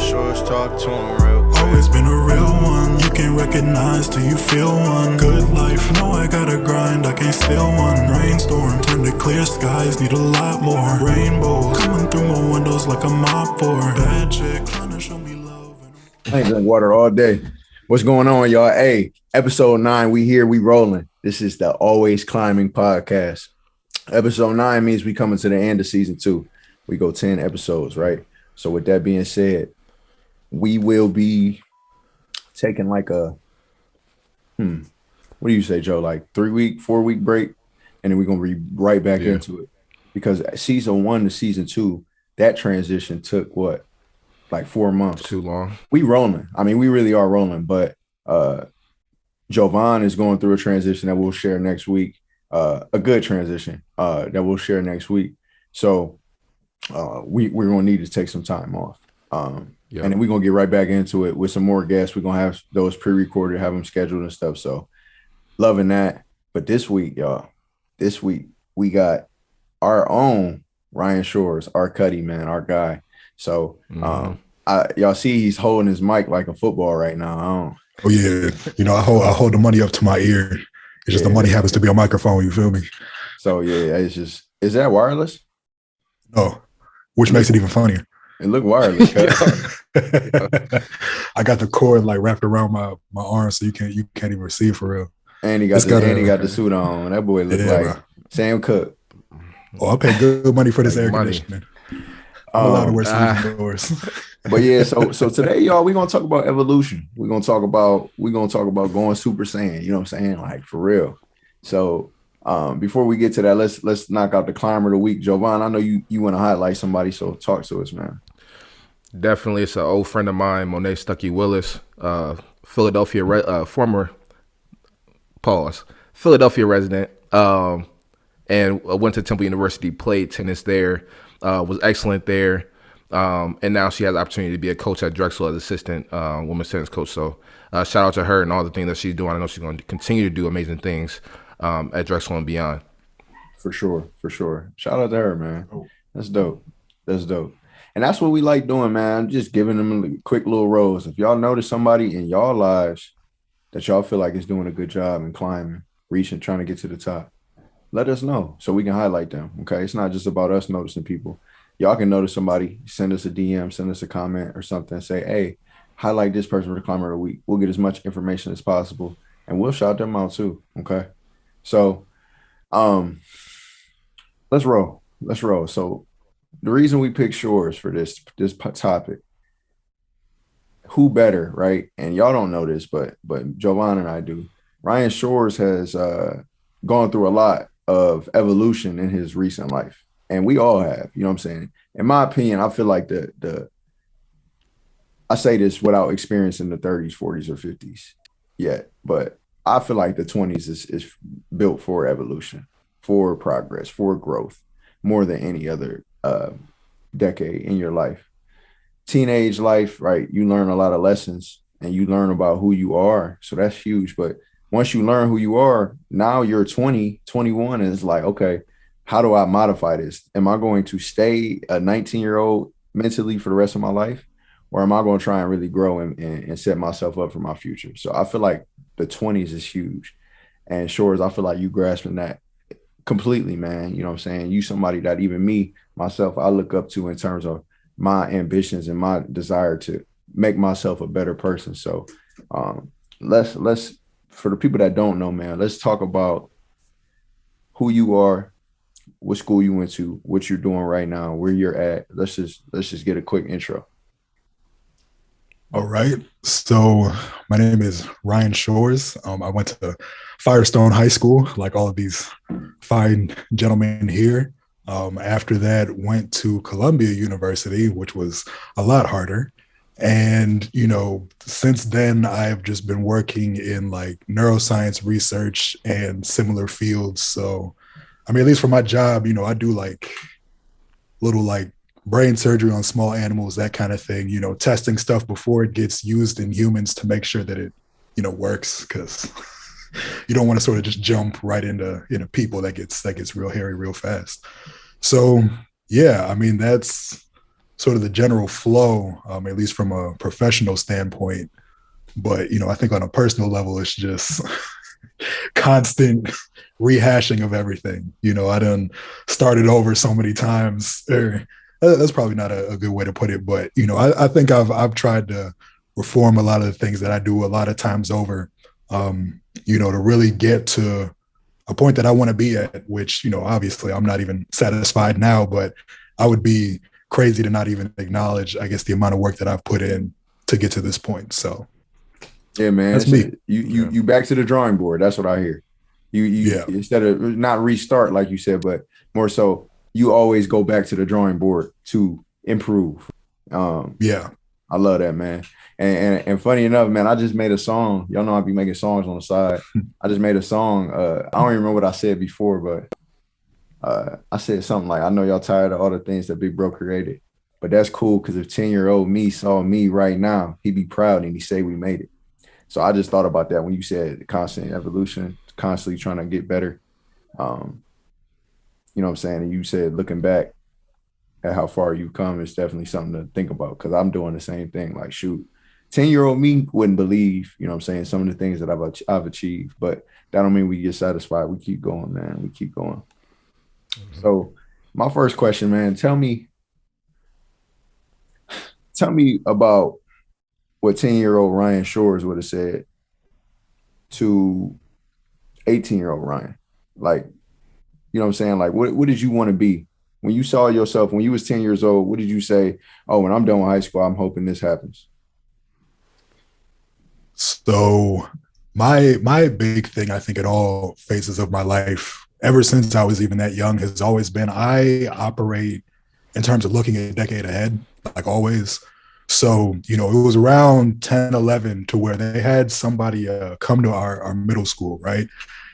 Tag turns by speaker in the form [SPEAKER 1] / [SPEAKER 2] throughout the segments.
[SPEAKER 1] Shores, talk to him real quick.
[SPEAKER 2] Always been a real one, you can't recognize till you feel one. Good life, know I gotta grind, I can't steal one. Rainstorm, turn to clear skies, need a lot more. Rainbows, coming through my windows like a mop for. Bad chick, trying to show me love.
[SPEAKER 3] I ain't drink water all day. What's going on, y'all? Hey, episode 9, we here, we rolling. This is the Always Climbing podcast. Episode 9 means we coming to the end of season 2. We go 10 episodes, right? So with that being said, we will be taking like a, what do you say, Joe? Like 3-week, 4-week break, and then we're going to be right back into it. Because season 1 to season 2, that transition took what? Like 4 months.
[SPEAKER 4] Too long. We
[SPEAKER 3] rolling. I mean, we really are rolling, but Jovan is going through a transition that we'll share next week. A good transition that we'll share next week. So we're going to need to take some time off. And then we're going to get right back into it with some more guests. We're going to have those pre-recorded, have them scheduled and stuff. So loving that. But this week, y'all, we got our own Ryan Shores, our Cuddy, man, our guy. So y'all see he's holding his mic like a football right now.
[SPEAKER 2] Oh yeah, I hold the money up to my ear. It's just the money happens to be a microphone. You feel me?
[SPEAKER 3] So yeah, it's just, is that wireless?
[SPEAKER 2] No, which makes it even funnier.
[SPEAKER 3] It look wireless.
[SPEAKER 2] I got the cord like wrapped around my arm, so you can't even receive for real.
[SPEAKER 3] And he got the suit on. That boy look like Sam Cooke.
[SPEAKER 2] Oh, I pay good money for this air conditioning. I'm allowed to wear sleeves indoors.
[SPEAKER 3] But yeah, so today, y'all, we're gonna talk about evolution. We're gonna talk about going Super Saiyan, you know what I'm saying? Like for real. So before we get to that, let's knock out the climber of the week. Jovan, I know you want to highlight somebody, so talk to us, man.
[SPEAKER 4] Definitely, it's an old friend of mine, Monet Stuckey Willis, Philadelphia former Philadelphia resident, and went to Temple University, played tennis there. Was excellent there, and now she has the opportunity to be a coach at Drexel as assistant women's tennis coach. So shout out to her and all the things that she's doing. I know she's going to continue to do amazing things at Drexel and beyond. For sure.
[SPEAKER 3] Shout out to her, man. That's dope. And that's what we like doing, man. Just giving them a quick little rose. If y'all notice somebody in y'all lives that y'all feel like is doing a good job in climbing, reaching, trying to get to the top, let us know so we can highlight them, okay? It's not just about us noticing people. Y'all can notice somebody, send us a DM, send us a comment or something, say, hey, highlight this person for the climber of the week. We'll get as much information as possible, and we'll shout them out too, okay? So let's roll. So the reason we picked Shores for this topic, who better, right? And y'all don't know this, but Jovan and I do. Ryan Shores has gone through a lot of evolution in his recent life. And we all have, you know what I'm saying? In my opinion, I feel like I say this without experiencing the 30s, 40s, or 50s yet, but I feel like the 20s is built for evolution, for progress, for growth, more than any other decade in your life. Teenage life, right? You learn a lot of lessons and you learn about who you are. So that's huge. But once you learn who you are, now you're 20, 21, and it's like, okay, how do I modify this? Am I going to stay a 19-year-old mentally for the rest of my life? Or am I going to try and really grow and set myself up for my future? So I feel like the 20s is huge. And Shores, I feel like you grasping that completely, man. You know what I'm saying? You somebody that even me, myself, I look up to in terms of my ambitions and my desire to make myself a better person. So let's for the people that don't know, man, let's talk about who you are, what school you went to, what you're doing right now, where you're at. Let's just get a quick intro.
[SPEAKER 2] All right. So my name is Ryan Shores. I went to Firestone High School, like all of these fine gentlemen here. After that, went to Columbia University, which was a lot harder. And, since then, I've just been working in like neuroscience research and similar fields. So, at least for my job, I do like little like brain surgery on small animals, that kind of thing, testing stuff before it gets used in humans to make sure that it, works, because you don't want to sort of just jump right into people. That gets real hairy real fast. So, yeah, that's sort of the general flow, at least from a professional standpoint. But, I think on a personal level, it's just constant rehashing of everything. I done started over so many times. That's probably not a good way to put it, but I think I've tried to reform a lot of the things that I do a lot of times over, to really get to a point that I want to be at, which, obviously I'm not even satisfied now, but I would be crazy to not even acknowledge, I guess, the amount of work that I've put in to get to this point. So
[SPEAKER 3] yeah, man,
[SPEAKER 2] that's me.
[SPEAKER 3] You back to the drawing board. That's what I hear. You instead of not restart, like you said, but more so you always go back to the drawing board to improve. I love that, man. And funny enough, man, I just made a song. Y'all know I be making songs on the side. I just made a song. I don't even remember what I said before, but I said something like, I know y'all tired of all the things that Big Bro created, but that's cool because if 10-year-old me saw me right now, he'd be proud and he'd say we made it. So I just thought about that when you said constant evolution, constantly trying to get better. You know what I'm saying? And you said looking back at how far you've come is definitely something to think about because I'm doing the same thing. Like, shoot, 10-year-old me wouldn't believe, you know what I'm saying, some of the things that I've achieved, but that don't mean we get satisfied. We keep going, man. We keep going. Mm-hmm. So my first question, man, tell me about what 10-year-old Ryan Shores would have said to 18-year-old Ryan. Like, you know what I'm saying? Like, what did you want to be? When you saw yourself, when you was 10 years old, what did you say? Oh, when I'm done with high school, I'm hoping this happens.
[SPEAKER 2] So my big thing, I think, in all phases of my life, ever since I was even that young, has always been I operate in terms of looking a decade ahead, like always. So, it was around 10, 11 to where they had somebody come to our middle school, right?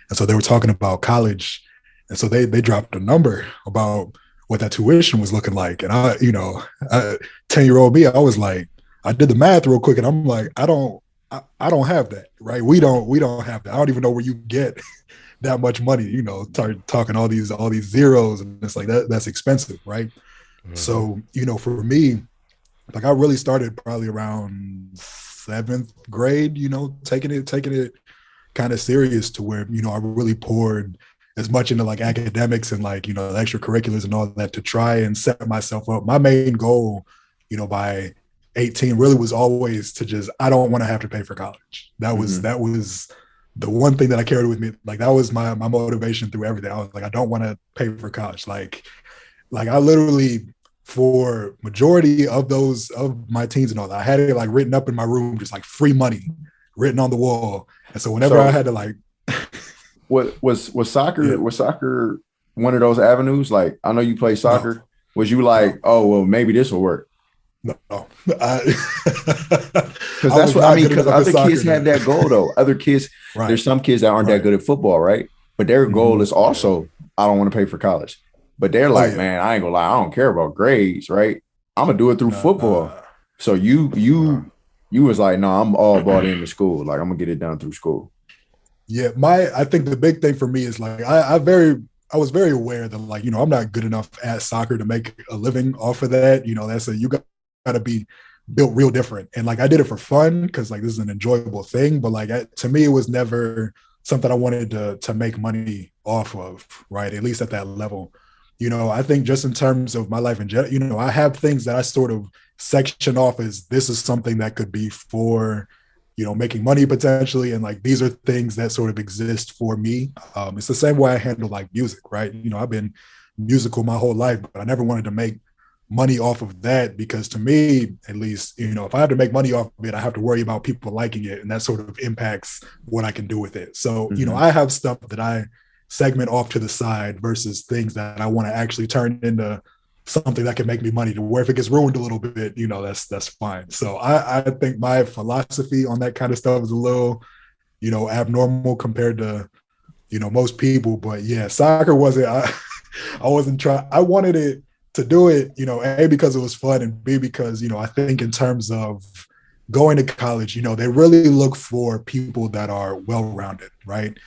[SPEAKER 2] And so they were talking about college. And so they dropped a number about what that tuition was looking like. And 10-year-old me, I was like, I did the math real quick and I'm like, I don't have that, right? We don't have that. I don't even know where you get that much money, start talking all these zeros and it's like that's expensive, right? Mm-hmm. So, for me, like I really started probably around 7th grade, taking it kind of serious to where, I really poured as much into like academics and like, the extracurriculars and all that to try and set myself up. My main goal, by 18 really was always to just, I don't want to have to pay for college. That was the one thing that I carried with me. Like that was my motivation through everything. I was like, I don't want to pay for college. Like I literally, for majority of my teens and all that, I had it like written up in my room, just like free money written on the wall. And so whenever I had to like,
[SPEAKER 3] What was soccer? Yeah. Was soccer one of those avenues? Like, I know you play soccer. No. Was you like, oh well, maybe this will work?
[SPEAKER 2] No,
[SPEAKER 3] because that's what I mean. Because other kids had that goal though. Other kids, right. There's some kids that aren't that good at football, right? But their goal is also, I don't want to pay for college. But they're like, man, I ain't gonna lie, I don't care about grades, right? I'm gonna do it through football. So you was like, no, I'm all bought into school. Like I'm gonna get it done through school.
[SPEAKER 2] Yeah, I think the big thing for me is like I was very aware that like, I'm not good enough at soccer to make a living off of that. You got to be built real different. And like I did it for fun because like this is an enjoyable thing, but like to me it was never something I wanted to make money off of, right? At least at that level. I think just in terms of my life in general, I have things that I sort of section off as this is something that could be for making money potentially. And like, these are things that sort of exist for me. It's the same way I handle like music, right? I've been musical my whole life, but I never wanted to make money off of that because to me, at least, if I have to make money off of it, I have to worry about people liking it. And that sort of impacts what I can do with it. So, I have stuff that I segment off to the side versus things that I want to actually turn into something that can make me money to where if it gets ruined a little bit, that's fine. So I think my philosophy on that kind of stuff is a little, abnormal compared to, most people. But yeah, soccer wasn't, I wasn't trying, I wanted it to do it, A, because it was fun and B, because, I think in terms of going to college, they really look for people that are well-rounded, right?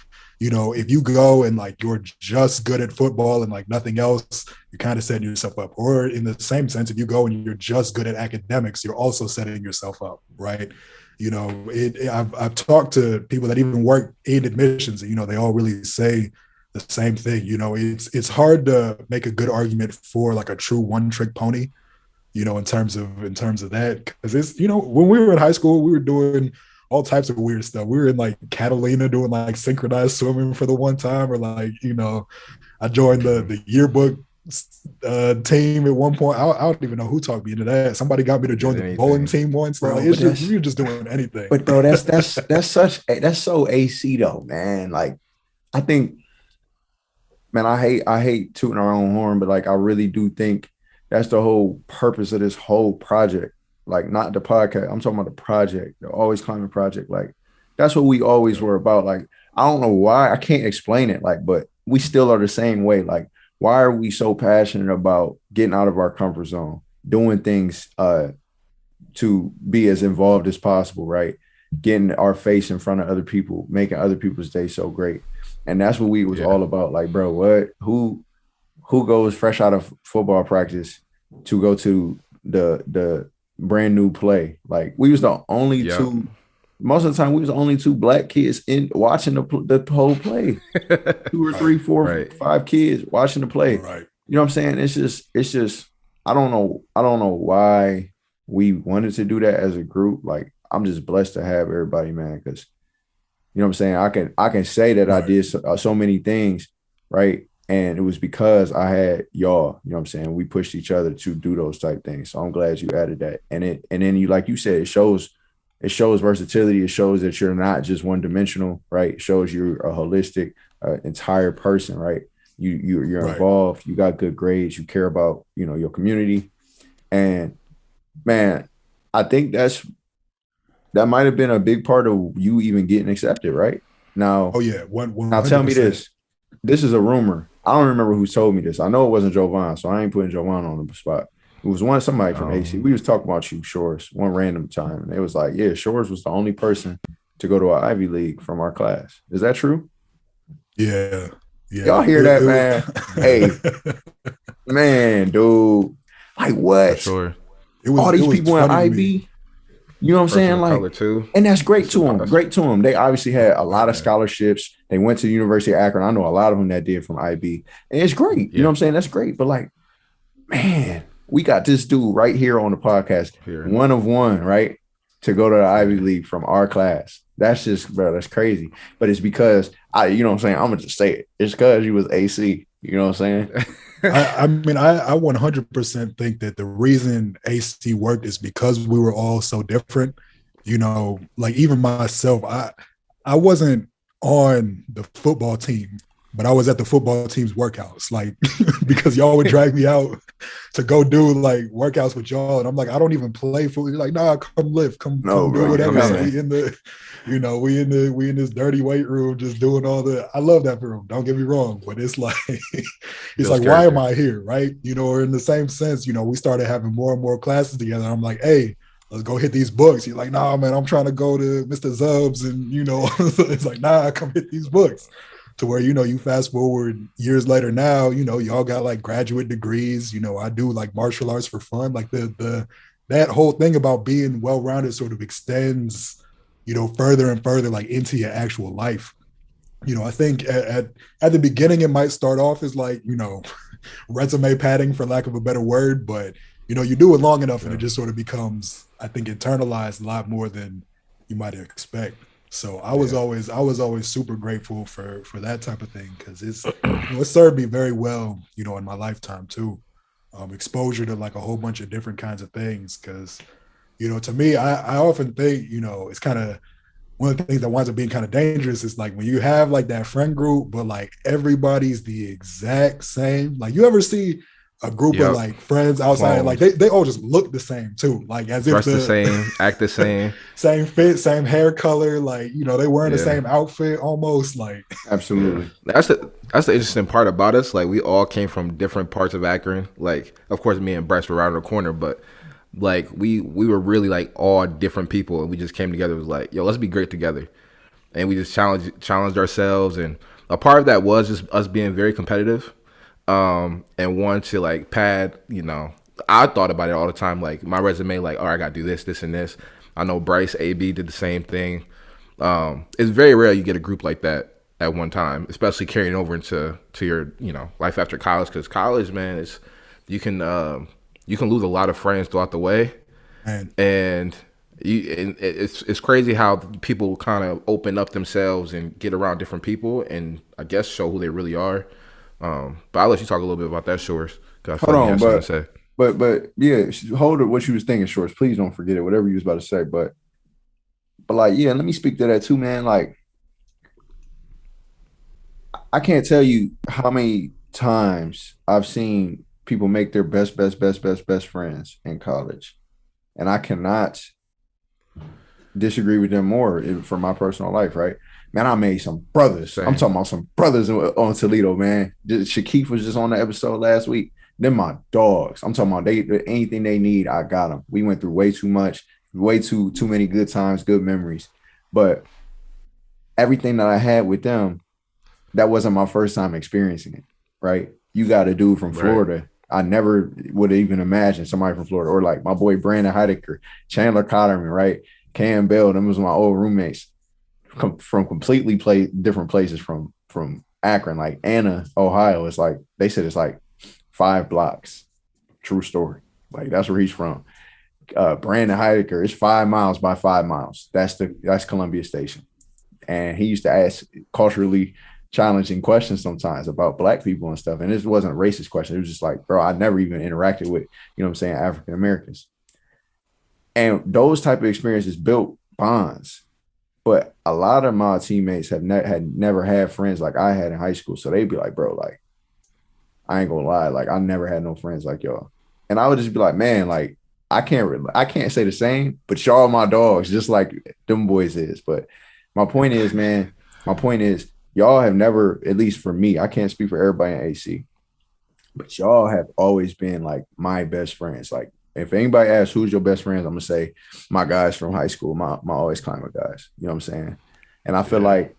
[SPEAKER 2] if you go and like you're just good at football and like nothing else, you're kind of setting yourself up. Or in the same sense, if you go and you're just good at academics, you're also setting yourself up, right? I've talked to people that even work in admissions, and they all really say the same thing. It's hard to make a good argument for like a true one trick pony, in terms of that, because it's when we were in high school, we were doing all types of weird stuff. We were in like Catalina doing like synchronized swimming for the one time, or like I joined the yearbook team at one point. I don't even know who talked me into that. Somebody got me to join the bowling team once.
[SPEAKER 3] Bro,
[SPEAKER 2] like it's just we were just doing anything.
[SPEAKER 3] But bro, that's so AC though, man. Like I think, man, I hate tooting our own horn, but like I really do think that's the whole purpose of this whole project. Like not the podcast. I'm talking about the project, the Always Climbing project. Like that's what we always were about. Like I don't know why, I can't explain it. Like, but we still are the same way. Like, why are we so passionate about getting out of our comfort zone, doing things to be as involved as possible, right? Getting our face in front of other people, making other people's day so great. And that's what we was all about. Like, bro, what? Who goes fresh out of football practice to go to the brand new play? Like, we was the only two. Most of the time, we was the only two black kids in watching the whole play. 2 or 3, 4, 5 kids watching the play.
[SPEAKER 2] Right.
[SPEAKER 3] You know what I'm saying? It's just. I don't know why we wanted to do that as a group. Like, I'm just blessed to have everybody, man. Because you know what I'm saying. I can say that I did so many things, right? And it was because I had y'all. You know what I'm saying. We pushed each other to do those type things. So I'm glad you added that. And then you, like you said, it shows versatility. It shows that you're not just one dimensional, right? It shows you're a holistic, entire person, right? You're involved. You got good grades. You care about, your community. And man, I think that might have been a big part of you even getting accepted, right? Now,
[SPEAKER 2] now
[SPEAKER 3] tell me this. This is a rumor. I don't remember who told me this. I know it wasn't Jovan, so I ain't putting Jovan on the spot. It was somebody from AC. We was talking about you, Shores, one random time. And it was like, yeah, Shores was the only person to go to an Ivy League from our class. Is that true?
[SPEAKER 2] Yeah.
[SPEAKER 3] Y'all hear that, man? Hey, man, dude. Like, what?
[SPEAKER 4] For sure.
[SPEAKER 3] All these people in IB, you know what I'm saying? Like,
[SPEAKER 4] too.
[SPEAKER 3] And that's great to them. Great to them. They obviously had a lot of scholarships. They went to the University of Akron. I know a lot of them that did from IB. And it's great. You know what I'm saying? That's great. But like, man, we got this dude right here on the podcast, one of one, right, to go to the Ivy League from our class. That's just, bro, that's crazy. But it's because you know what I'm saying? I'm gonna just say it. It's because you was AC. You know what I'm saying?
[SPEAKER 2] I mean, I 100% think that the reason AC worked is because we were all so different. Like even myself, I wasn't on the football team, but I was at the football team's workouts, like because y'all would drag me out to go do like workouts with y'all, and I'm like, I don't even play football. You're like, nah, come lift, come do whatever. So we in the, we in this dirty weight room just doing all the. I love that room. Don't get me wrong, but it's like, it's like, why am I here, right? Or in the same sense, we started having more and more classes together. I'm like, hey, let's go hit these books. You're like, nah, man, I'm trying to go to Mr. Zub's, and it's like, nah, come hit these books. To where, you fast forward years later now, y'all got like graduate degrees. I do like martial arts for fun. Like that whole thing about being well-rounded sort of extends, further and further like into your actual life. I think at the beginning, it might start off as like, resume padding, for lack of a better word, but you do it long enough and it just sort of becomes, I think, internalized a lot more than you might expect. So I was always super grateful for that type of thing, because it served me very well, in my lifetime too. Exposure to like a whole bunch of different kinds of things, because to me, I often think it's kind of one of the things that winds up being kind of dangerous is like when you have like that friend group, but like everybody's the exact same. Like, you ever see a group of like friends outside, like they all just look the same too, like as
[SPEAKER 4] dress
[SPEAKER 2] if
[SPEAKER 4] the same, act the same,
[SPEAKER 2] same fit, same hair color, like they wearing the same outfit almost, like.
[SPEAKER 3] Absolutely.
[SPEAKER 4] That's the interesting part about us. Like, we all came from different parts of Akron. Like, of course, me and Bryce were right in the corner, but like we were really like all different people, and we just came together. It was like, yo, let's be great together. and we just challenged ourselves. And a part of that was just us being very competitive, and wanting to like pad. I thought about it all the time, like my resume, like, I gotta do this, this, and this. I know Bryce, AB did the same thing. It's very rare you get a group like that at one time, especially carrying over into your life after college. Because college, man, is you can lose a lot of friends throughout the way, and it's crazy how people kind of open up themselves and get around different people, and I guess show who they really are. But I'll let you talk a little bit about that, Shores.
[SPEAKER 3] Hold on, but yeah, hold it. What you was thinking, Shores. Please don't forget it. Whatever you was about to say, but like, yeah, let me speak to that too, man. Like, I can't tell you how many times I've seen people make their best friends in college, and I cannot disagree with them more for my personal life, right? Man, I made some brothers. Same. I'm talking about some brothers on Toledo, man. Shakeef was just on the episode last week. They're my dogs. I'm talking about anything they need, I got them. We went through way too much, way too many good times, good memories. But everything that I had with them, that wasn't my first time experiencing it, right? You got a dude from Florida. Right. I never would have even imagined somebody from Florida, or like my boy Brandon Heidecker, Chandler Cotterman, right? Cam Bell, them was my old roommates from completely different places from Akron, like Anna, Ohio. It's like, they said it's like 5 blocks. True story. Like, that's where he's from. Brandon Heidecker is 5 miles by 5 miles. That's Columbia Station. And he used to ask culturally challenging questions sometimes about Black people and stuff. And this wasn't a racist question. It was just like, bro, I never even interacted with, African Americans. And those type of experiences built bonds. But a lot of my teammates had never had friends like I had in high school. So they'd be like, bro, like, I ain't gonna lie, like, I never had no friends like y'all. And I would just be like, man, like, I can't say the same, but y'all my dogs, just like them boys is. But my point is, y'all have never, at least for me, I can't speak for everybody in AC, but y'all have always been like my best friends. Like, if anybody asks who's your best friends, I'm gonna say my guys from high school, my always climber guys. You know what I'm saying? And I feel like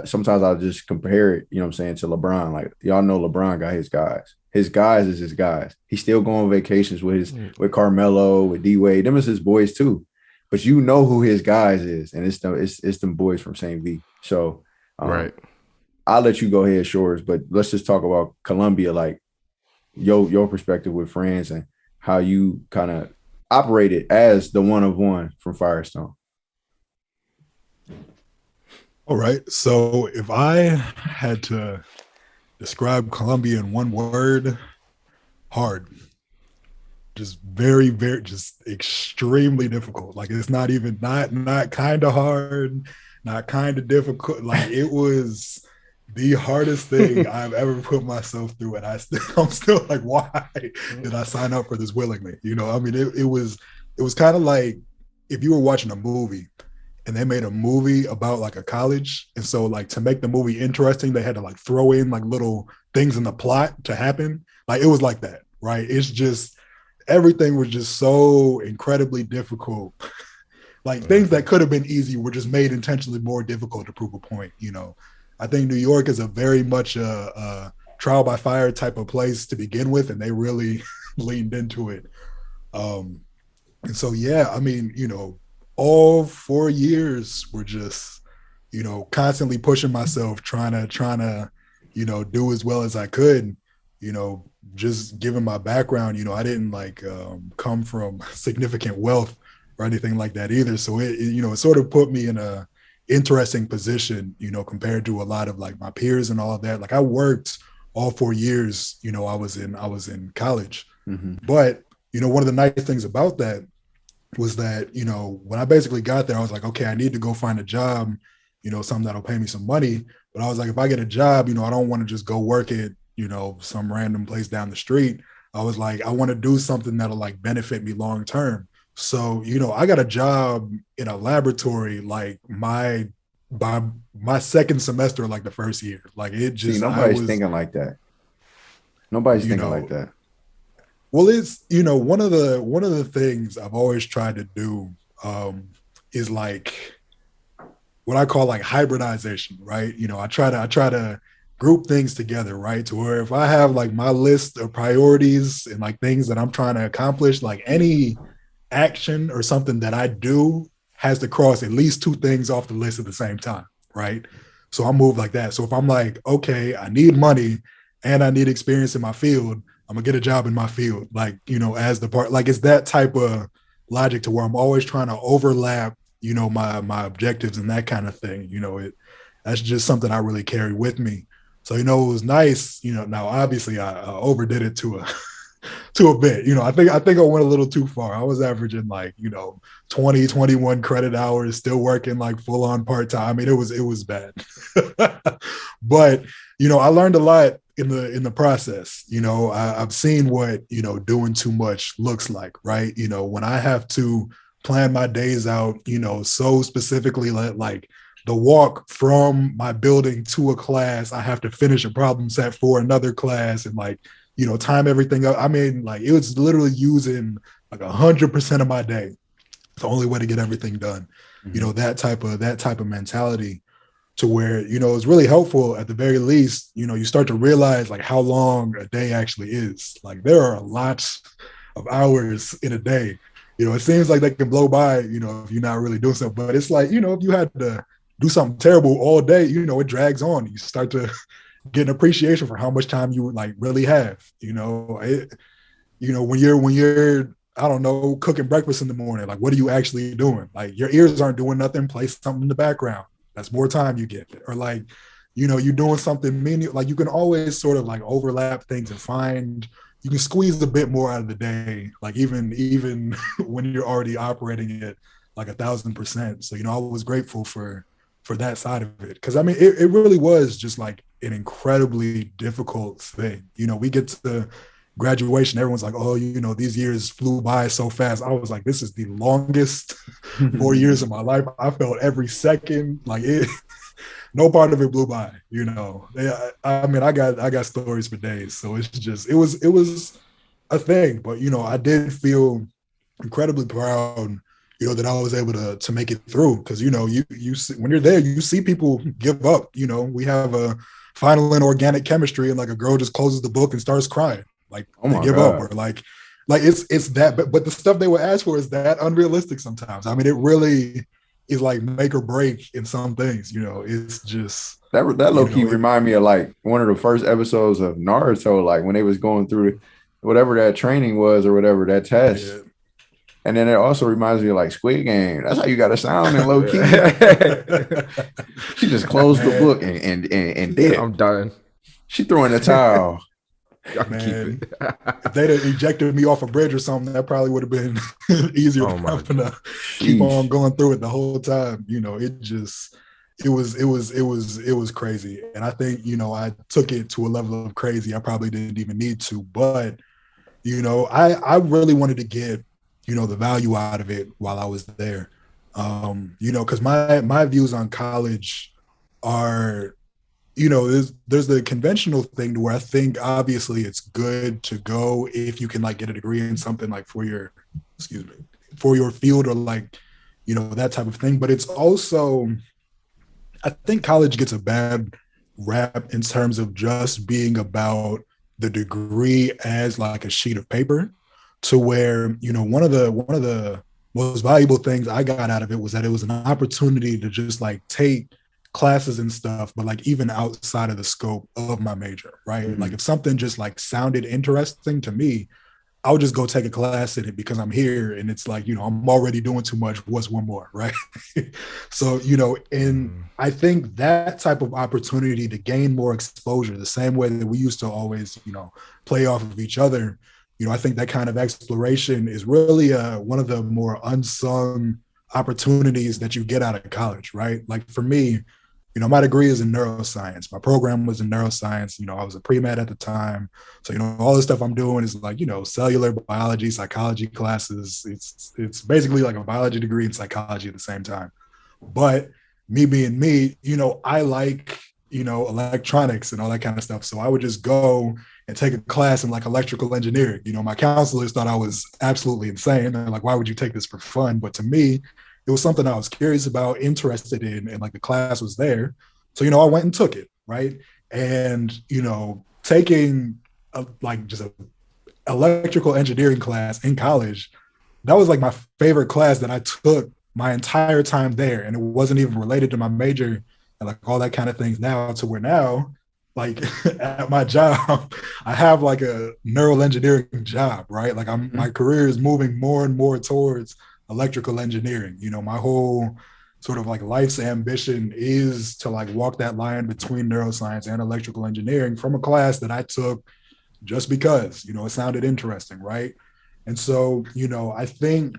[SPEAKER 3] sometimes I'll just compare it, to LeBron. Like, y'all know LeBron got his guys. His guys is his guys. He's still going on vacations with Carmelo, with D-Wade. Them is his boys too. But you know who his guys is, and it's them boys from St. V. So
[SPEAKER 4] right.
[SPEAKER 3] I'll let you go ahead, Shores, but let's just talk about Columbia, like your perspective with friends and how you kind of operated as the one of one from Firestone.
[SPEAKER 2] All right. So if I had to describe Columbia in one word, hard. Just very, very, just extremely difficult. Like, it's not even not kind of hard, not kind of difficult. Like, it was the hardest thing I've ever put myself through, and I'm still like, why did I sign up for this willingly? I mean, it was kind of like if you were watching a movie and they made a movie about like a college, and so like to make the movie interesting, they had to like throw in like little things in the plot to happen. Like, it was like that, right? It's just everything was just so incredibly difficult. Like, things that could have been easy were just made intentionally more difficult to prove a point. I think New York is a very much a trial by fire type of place to begin with, and they really leaned into it. And so, yeah, I mean, all 4 years were just, constantly pushing myself, trying to, do as well as I could. Just given my background, I didn't like come from significant wealth or anything like that either. So it sort of put me in a interesting position, compared to a lot of like my peers and all of that. Like, I worked all 4 years, I was in college. Mm-hmm. But, one of the nice things about that was that, when I basically got there, I was like, okay, I need to go find a job, something that'll pay me some money. But I was like, if I get a job, I don't want to just go work at, some random place down the street. I was like, I want to do something that'll like benefit me long term. So, I got a job in a laboratory like by my second semester, like the first year. Like, it just
[SPEAKER 3] nobody's thinking like that. Nobody's thinking like that.
[SPEAKER 2] Well, it's one of the things I've always tried to do is like what I call like hybridization, right? I try to group things together, right? To where if I have like my list of priorities and like things that I'm trying to accomplish, like any action or something that I do has to cross at least two things off the list at the same time, right? So I move like that. So if I'm like, okay, I need money and I need experience in my field, I'm gonna get a job in my field, like, as the part, like it's that type of logic to where I'm always trying to overlap, my objectives and that kind of thing. That's just something I really carry with me. So, it was nice, now obviously I overdid it to a bit. I think I went a little too far. I was averaging like, 20, 21 credit hours, still working like full on part-time. I mean, it was bad. But, I learned a lot in the process. I've seen what, doing too much looks like, right? When I have to plan my days out, so specifically like the walk from my building to a class, I have to finish a problem set for another class and like, time everything up. I mean, like it was literally using like 100% of my day. It's the only way to get everything done.
[SPEAKER 3] Mhm.
[SPEAKER 2] That type of mentality to where, it's really helpful at the very least, you start to realize like how long a day actually is. Like there are lots of hours in a day. It seems like they can blow by, if you're not really doing something. But it's like, if you had to do something terrible all day, it drags on. You start to get an appreciation for how much time you would like really have. When you're I don't know, cooking breakfast in the morning, like what are you actually doing? Like your ears aren't doing nothing, play something in the background. That's more time you get. Or like, you're doing something meaningful. Like you can always sort of like overlap things and find you can squeeze a bit more out of the day, like even when you're already operating at like 1,000%. So, I was grateful for that side of it. Cause I mean, it really was just like an incredibly difficult thing. We get to graduation, everyone's like, oh, these years flew by so fast. I was like, this is the longest 4 years of my life. I felt every second like it. No part of it blew by. I mean, I got stories for days. So it's just it was a thing. But I did feel incredibly proud. That I was able to make it through because you see, when you're there, you see people give up. We have a final in organic chemistry, and like a girl just closes the book and starts crying, like
[SPEAKER 3] Oh
[SPEAKER 2] they
[SPEAKER 3] my
[SPEAKER 2] give up,
[SPEAKER 3] God.
[SPEAKER 2] or like it's that. But the stuff they would ask for is that unrealistic sometimes. I mean, it really is like make or break in some things. It's just
[SPEAKER 3] That low key
[SPEAKER 2] it.
[SPEAKER 3] remind me of like one of the first episodes of Naruto, like when they was going through whatever that training was or whatever that test.
[SPEAKER 2] Yeah,
[SPEAKER 3] And then it also reminds me of like Squid Game. That's how you got to sound in low key. She just closed the book
[SPEAKER 2] man,
[SPEAKER 3] and did it.
[SPEAKER 4] I'm done.
[SPEAKER 3] She threw in the towel.
[SPEAKER 4] Y'all can keep
[SPEAKER 2] man.
[SPEAKER 4] it.
[SPEAKER 2] If they'd have ejected me off a bridge or something, that probably would have been easier
[SPEAKER 4] Oh
[SPEAKER 2] than
[SPEAKER 4] my
[SPEAKER 2] having to keep on
[SPEAKER 3] Sheesh.
[SPEAKER 2] going through it the whole time. It was crazy. And I think, I took it to a level of crazy I probably didn't even need to. But, I really wanted to get, the value out of it while I was there. Because my views on college are there's the conventional thing to where I think obviously it's good to go if you can like get a degree in something like for your field or like that type of thing. But it's also I think college gets a bad rap in terms of just being about the degree as like a sheet of paper, to where one of the most valuable things I got out of it was that it was an opportunity to just like take classes and stuff, but like even outside of the scope of my major, right? Like
[SPEAKER 3] Mhm.
[SPEAKER 2] if something just like sounded interesting to me, I would just go take a class in it because I'm here and it's like, I'm already doing too much. What's one more, right? So, and I think that type of opportunity to gain more exposure, the same way that we used to always, play off of each other, I think that kind of exploration is really one of the more unsung opportunities that you get out of college, right? Like for me, my degree is in neuroscience. My program was in neuroscience. I was a pre-med at the time. So, all the stuff I'm doing is like, cellular biology, psychology classes. It's basically like a biology degree and psychology at the same time. But me being me, I like, electronics and all that kind of stuff. So I would just go and take a class in like electrical engineering. My counselors thought I was absolutely insane. They're like, why would you take this for fun? But to me, it was something I was curious about, interested in, and like the class was there. So, I went and took it, right? And, taking like just a electrical engineering class in college, that was like my favorite class that I took my entire time there. And it wasn't even related to my major and like all that kind of things now to where now, like at my job, I have like a neural engineering job, right? Like my career is moving more and more towards electrical engineering. My whole sort of like life's ambition is to like walk that line between neuroscience and electrical engineering from a class that I took just because, it sounded interesting, right? And so, I think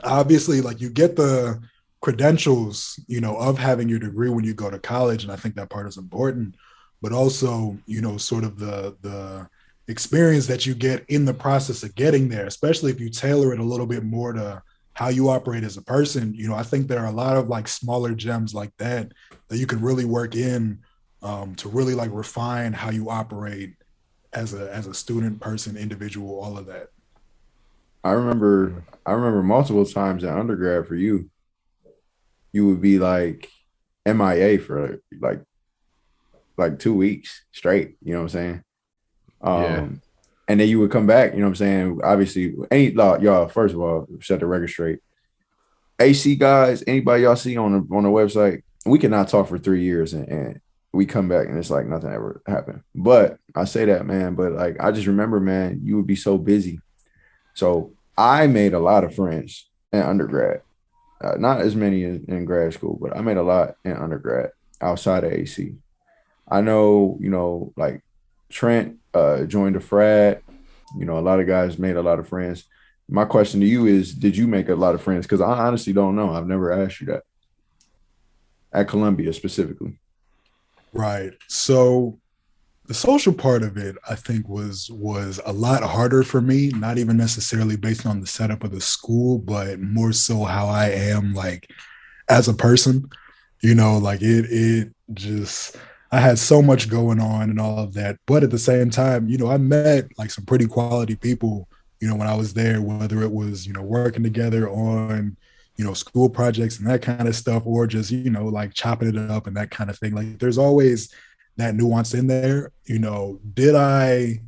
[SPEAKER 2] obviously like you get the credentials, of having your degree when you go to college. And I think that part is important, but also, sort of the experience that you get in the process of getting there, especially if you tailor it a little bit more to how you operate as a person. I think there are a lot of like smaller gems like that you can really work in to really like refine how you operate as a student, person, individual, all of that.
[SPEAKER 3] I remember multiple times in undergrad for you would be like MIA for like 2 weeks straight, you know what I'm saying?
[SPEAKER 4] Yeah.
[SPEAKER 3] And then you would come back, you know what I'm saying? Obviously, y'all, first of all, set the record straight. AC guys, anybody y'all see on the website, we cannot talk for 3 years and we come back and it's like nothing ever happened. But I say that, man, but like I just remember, man, you would be so busy. So I made a lot of friends in undergrad, not as many in grad school, but I made a lot in undergrad outside of AC. I know, like Trent joined a frat. A lot of guys made a lot of friends. My question to you is, did you make a lot of friends? Because I honestly don't know. I've never asked you that. At Columbia specifically.
[SPEAKER 2] Right. So the social part of it, I think, was a lot harder for me, not even necessarily based on the setup of the school, but more so how I am like as a person. Like it just, I had so much going on and all of that. But at the same time, I met like some pretty quality people, when I was there, whether it was, working together on, school projects and that kind of stuff, or just, like chopping it up and that kind of thing. Like there's always that nuance in there. Did I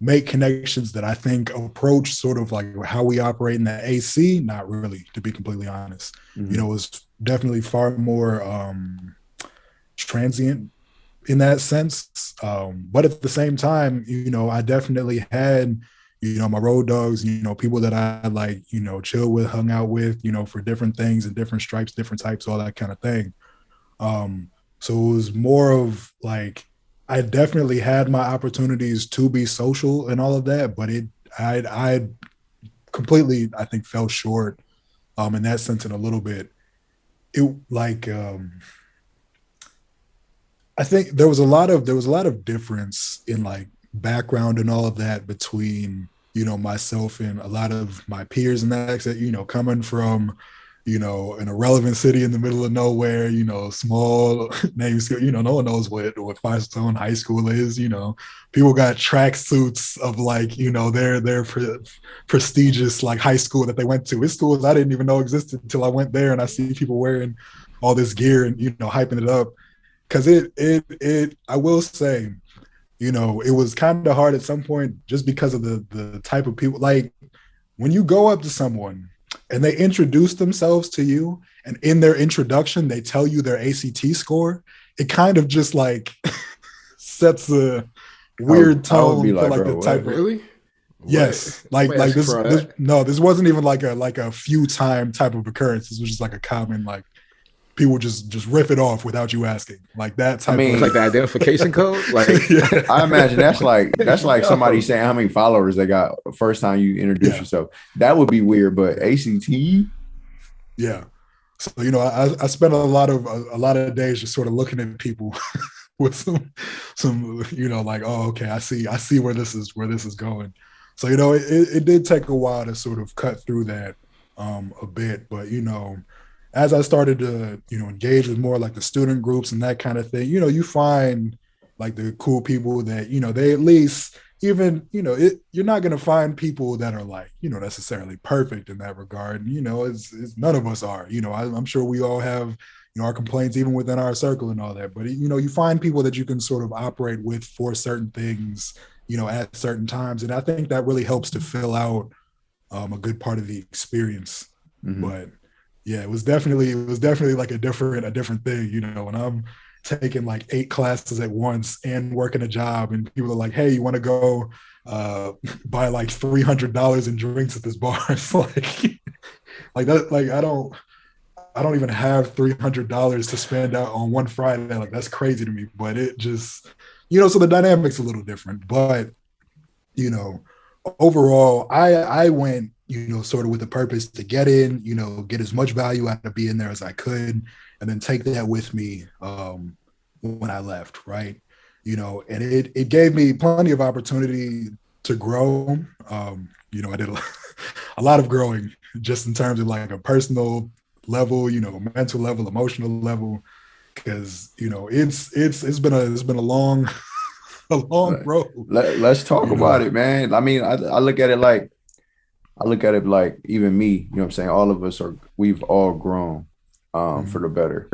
[SPEAKER 2] make connections that I think approach sort of like how we operate in the AC? Not really, to be completely honest.
[SPEAKER 3] Mm-hmm.
[SPEAKER 2] It was definitely far more transient in that sense. But at the same time, I definitely had, my road dogs, people that I like, chill with, hung out with, for different things and different stripes, different types, all that kind of thing. So it was more of like, I definitely had my opportunities to be social and all of that, but I completely, I think, fell short in that sense in a little bit. It like, I think there was a lot of difference in like background and all of that between, myself and a lot of my peers and that, coming from, an irrelevant city in the middle of nowhere, small names, no one knows what Firestone High School is, people got track suits of like, their prestigious like high school that they went to. It's schools I didn't even know existed until I went there and I see people wearing all this gear and, hyping it up. Cause I will say, it was kind of hard at some point just because of the type of people. Like when you go up to someone and they introduce themselves to you, and in their introduction, they tell you their ACT score, it kind of just like sets a weird tone for like the type of
[SPEAKER 4] really.
[SPEAKER 2] Yes, like this wasn't even like a few time type of occurrence. This was just like a common like people just riff it off without you asking, like that type.
[SPEAKER 3] I mean,
[SPEAKER 2] of
[SPEAKER 4] like the identification code. Like
[SPEAKER 3] yeah. I imagine that's like somebody saying how many followers they got the first time you introduce yourself. That would be weird, but ACT.
[SPEAKER 2] Yeah. So I spent a lot of days just sort of looking at people with some like, oh, okay, I see where this is going. So it did take a while to sort of cut through that a bit, but as I started to, engage with more like the student groups and that kind of thing, you find like the cool people that, they at least even, you're not going to find people that are like, necessarily perfect in that regard. It's none of us are. I'm sure we all have, our complaints even within our circle and all that. But, you find people that you can sort of operate with for certain things, at certain times. And I think that really helps to fill out a good part of the experience.
[SPEAKER 3] Mm-hmm.
[SPEAKER 2] But yeah, it was definitely like a different thing, when I'm taking like 8 classes at once and working a job, and people are like, hey, you want to go buy like $300 in drinks at this bar? It's like that, like I don't even have $300 to spend out on one Friday. Like, that's crazy to me. But it just, so the dynamic's a little different. But overall, I went, sort of with the purpose to get in, get as much value out of being there as I could, and then take that with me when I left, right? And it gave me plenty of opportunity to grow. I did a lot of growing, just in terms of like a personal level, mental level, emotional level, because it's been a long a long road.
[SPEAKER 3] Let's talk about it, man. I mean, I look at it like even me, you know what I'm saying? All of us we've all grown for the better.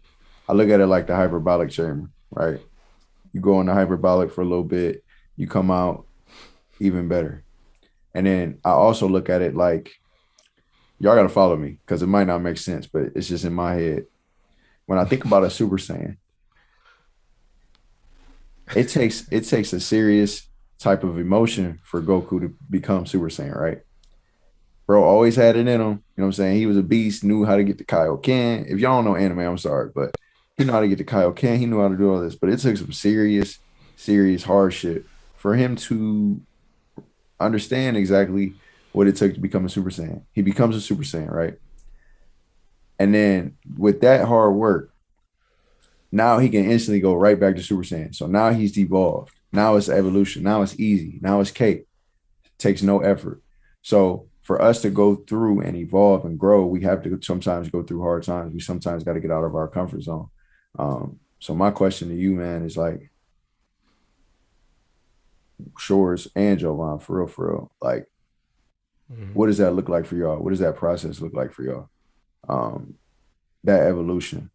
[SPEAKER 3] I look at it like the hyperbolic chamber, right? You go in the hyperbolic for a little bit, you come out even better. And then I also look at it like, y'all got to follow me because it might not make sense, but it's just in my head. When I think about a Super Saiyan, it takes a serious type of emotion for Goku to become Super Saiyan, right? Bro always had it in him. You know what I'm saying? He was a beast, knew how to get to Kaioken. If y'all don't know anime, I'm sorry, but he knew how to get to Kaioken. He knew how to do all this, but it took some serious hardship for him to understand exactly what it took to become a Super Saiyan. He becomes a Super Saiyan, right? And then with that hard work, now he can instantly go right back to Super Saiyan. So now he's devolved. Now it's evolution. Now it's easy. Now it's cake. It takes no effort. So for us to go through and evolve and grow, we have to sometimes go through hard times. We sometimes got to get out of our comfort zone. So my question to you, man, is like, Shores and Jovan, for real, like, what does that look like for y'all? What does that process look like for y'all? That evolution,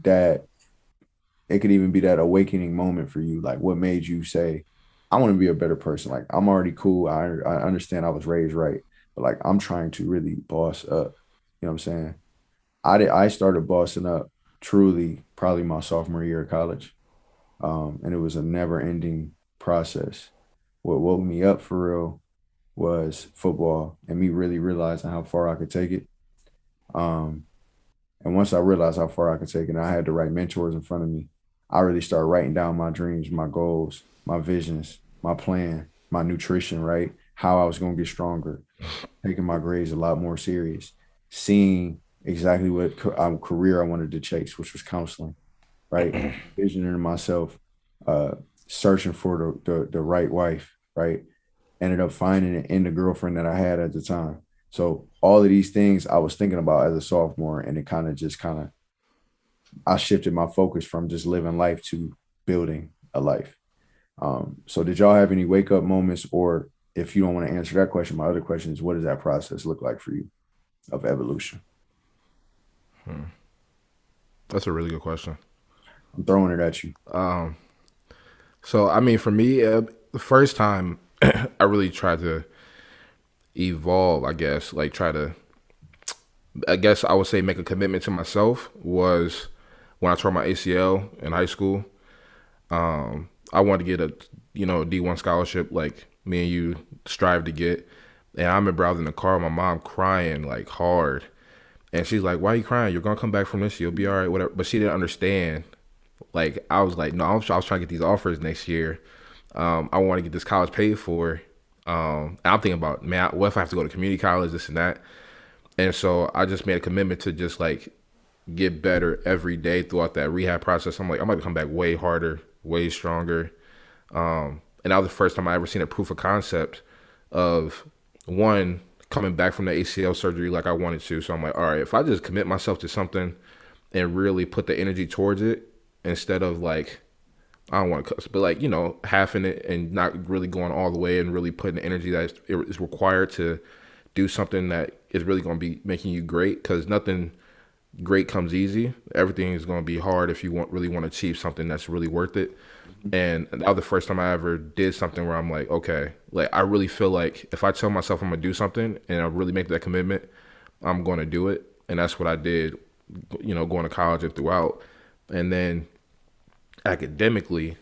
[SPEAKER 3] that it could even be that awakening moment for you. Like, what made you say, I want to be a better person? Like, I'm already cool. I understand I was raised right, but like, I'm trying to really boss up. You know what I'm saying? I started bossing up truly probably my sophomore year of college. And it was a never ending process. What woke me up for real was football and me really realizing how far I could take it. And once I realized how far I could take it, and I had the right mentors in front of me, I really started writing down my dreams, my goals, my visions, my plan, my nutrition, right? How I was going to get stronger, taking my grades a lot more serious, seeing exactly what career I wanted to chase, which was counseling, right? Visioning myself, searching for the right wife, right? Ended up finding it in the girlfriend that I had at the time. So all of these things I was thinking about as a sophomore, and it I shifted my focus from just living life to building a life. So did y'all have any wake up moments? Or if you don't want to answer that question, my other question is, what does that process look like for you of evolution?
[SPEAKER 4] That's a really good question.
[SPEAKER 3] I'm throwing it at you.
[SPEAKER 4] So, I mean, for me, the first time I really tried to evolve, I guess, like I would say make a commitment to myself was when I tore my ACL in high school. I wanted to get a D1 scholarship like me and you strive to get. And I remember I was in the car with my mom crying like hard. And she's like, why are you crying? You're going to come back from this. You'll be all right, whatever. But she didn't understand. Like, I was like, no, I was trying to get these offers next year. I want to get this college paid for. And I'm thinking about, man, what if I have to go to community college, this and that? And so I just made a commitment to just like get better every day throughout that rehab process. I'm like, I might come back way harder, way stronger. And that was the first time I ever seen a proof of concept of one coming back from the ACL surgery like I wanted to. So I'm like, all right, if I just commit myself to something and really put the energy towards it, instead of like I don't want to cuss, but like, halving it and not really going all the way and really putting the energy that is required to do something that is really going to be making you great. Because nothing great comes easy. Everything is going to be hard if you really want to achieve something that's really worth it. And that was the first time I ever did something where I'm like, okay, like I really feel like if I tell myself I'm gonna do something and I really make that commitment, I'm going to do it. And that's what I did, going to college and throughout. And then academically,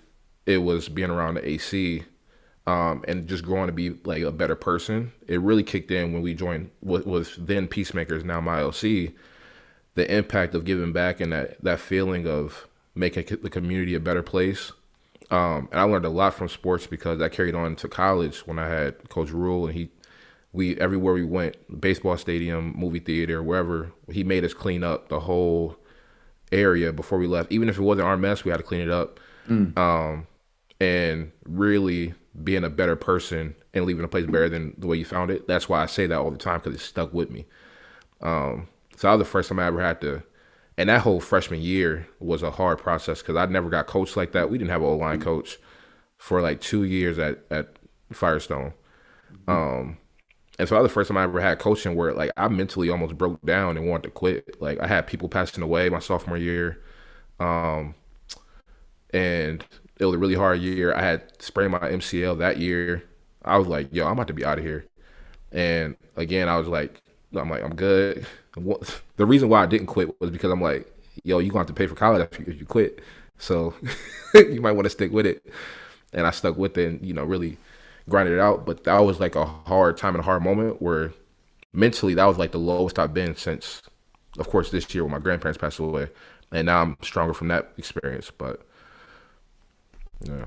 [SPEAKER 4] it was being around the AC, and just growing to be like a better person. It really kicked in when we joined what was then Peacemakers, now my LC. The impact of giving back and that feeling of making the community a better place. And I learned a lot from sports because I carried on to college when I had Coach Rule, and we everywhere we went, baseball stadium, movie theater, wherever, he made us clean up the whole area before we left. Even if it wasn't our mess, we had to clean it up. And really being a better person and leaving a place better than the way you found it. That's why I say that all the time, because it stuck with me. So that was the first time I ever had to, and that whole freshman year was a hard process because I never got coached like that. We didn't have an O-line coach for like 2 years at Firestone. And so that was the first time I ever had coaching where like I mentally almost broke down and wanted to quit. Like I had people passing away my sophomore year. And it was a really hard year. I had sprained my MCL that year. I was like, yo, I'm about to be out of here. And again, I'm good. The reason why I didn't quit was because I'm like, yo, you're going to have to pay for college if you quit. So you might want to stick with it. And I stuck with it and, really grinded it out. But that was like a hard time and a hard moment where mentally that was like the lowest I've been since, of course, this year when my grandparents passed away. And now I'm stronger from that experience. But, yeah.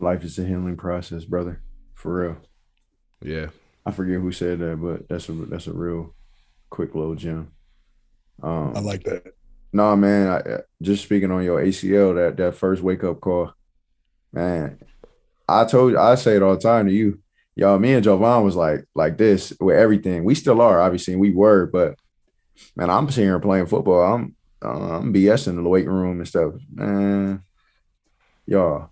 [SPEAKER 3] Life is a healing process, brother. For real.
[SPEAKER 4] Yeah.
[SPEAKER 3] I forget who said that, but that's a real quick little gem.
[SPEAKER 2] I like that.
[SPEAKER 3] No, man. Just speaking on your ACL, that first wake up call, man. I say it all the time to you, y'all. Me and Jovan was like this with everything. We still are, obviously, and we were, but man, I'm sitting here playing football. I'm BSing in the weight room and stuff, man. Y'all,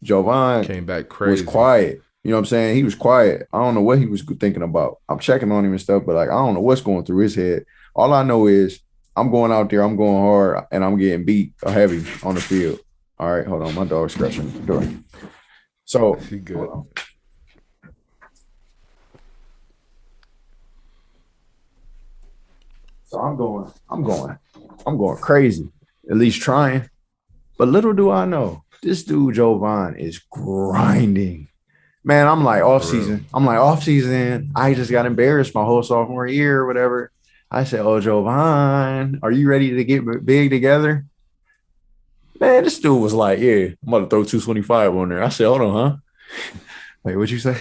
[SPEAKER 3] Jovan
[SPEAKER 4] came back crazy.
[SPEAKER 3] Was quiet. You know what I'm saying? He was quiet. I don't know what he was thinking about. I'm checking on him and stuff, but like I don't know what's going through his head. All I know is I'm going out there, I'm going hard, and I'm getting beat heavy on the field. All right, hold on. My dog's scratching the door. So
[SPEAKER 4] good.
[SPEAKER 3] So I'm going crazy, at least trying. But little do I know, this dude Jovan is grinding. Man, I'm like off season. I just got embarrassed my whole sophomore year or whatever. I said, "Oh, Jovan, are you ready to get big together?" Man, this dude was like, "Yeah, I'm about to throw 225 on there." I said, "Hold on, huh? Wait, what'd you say?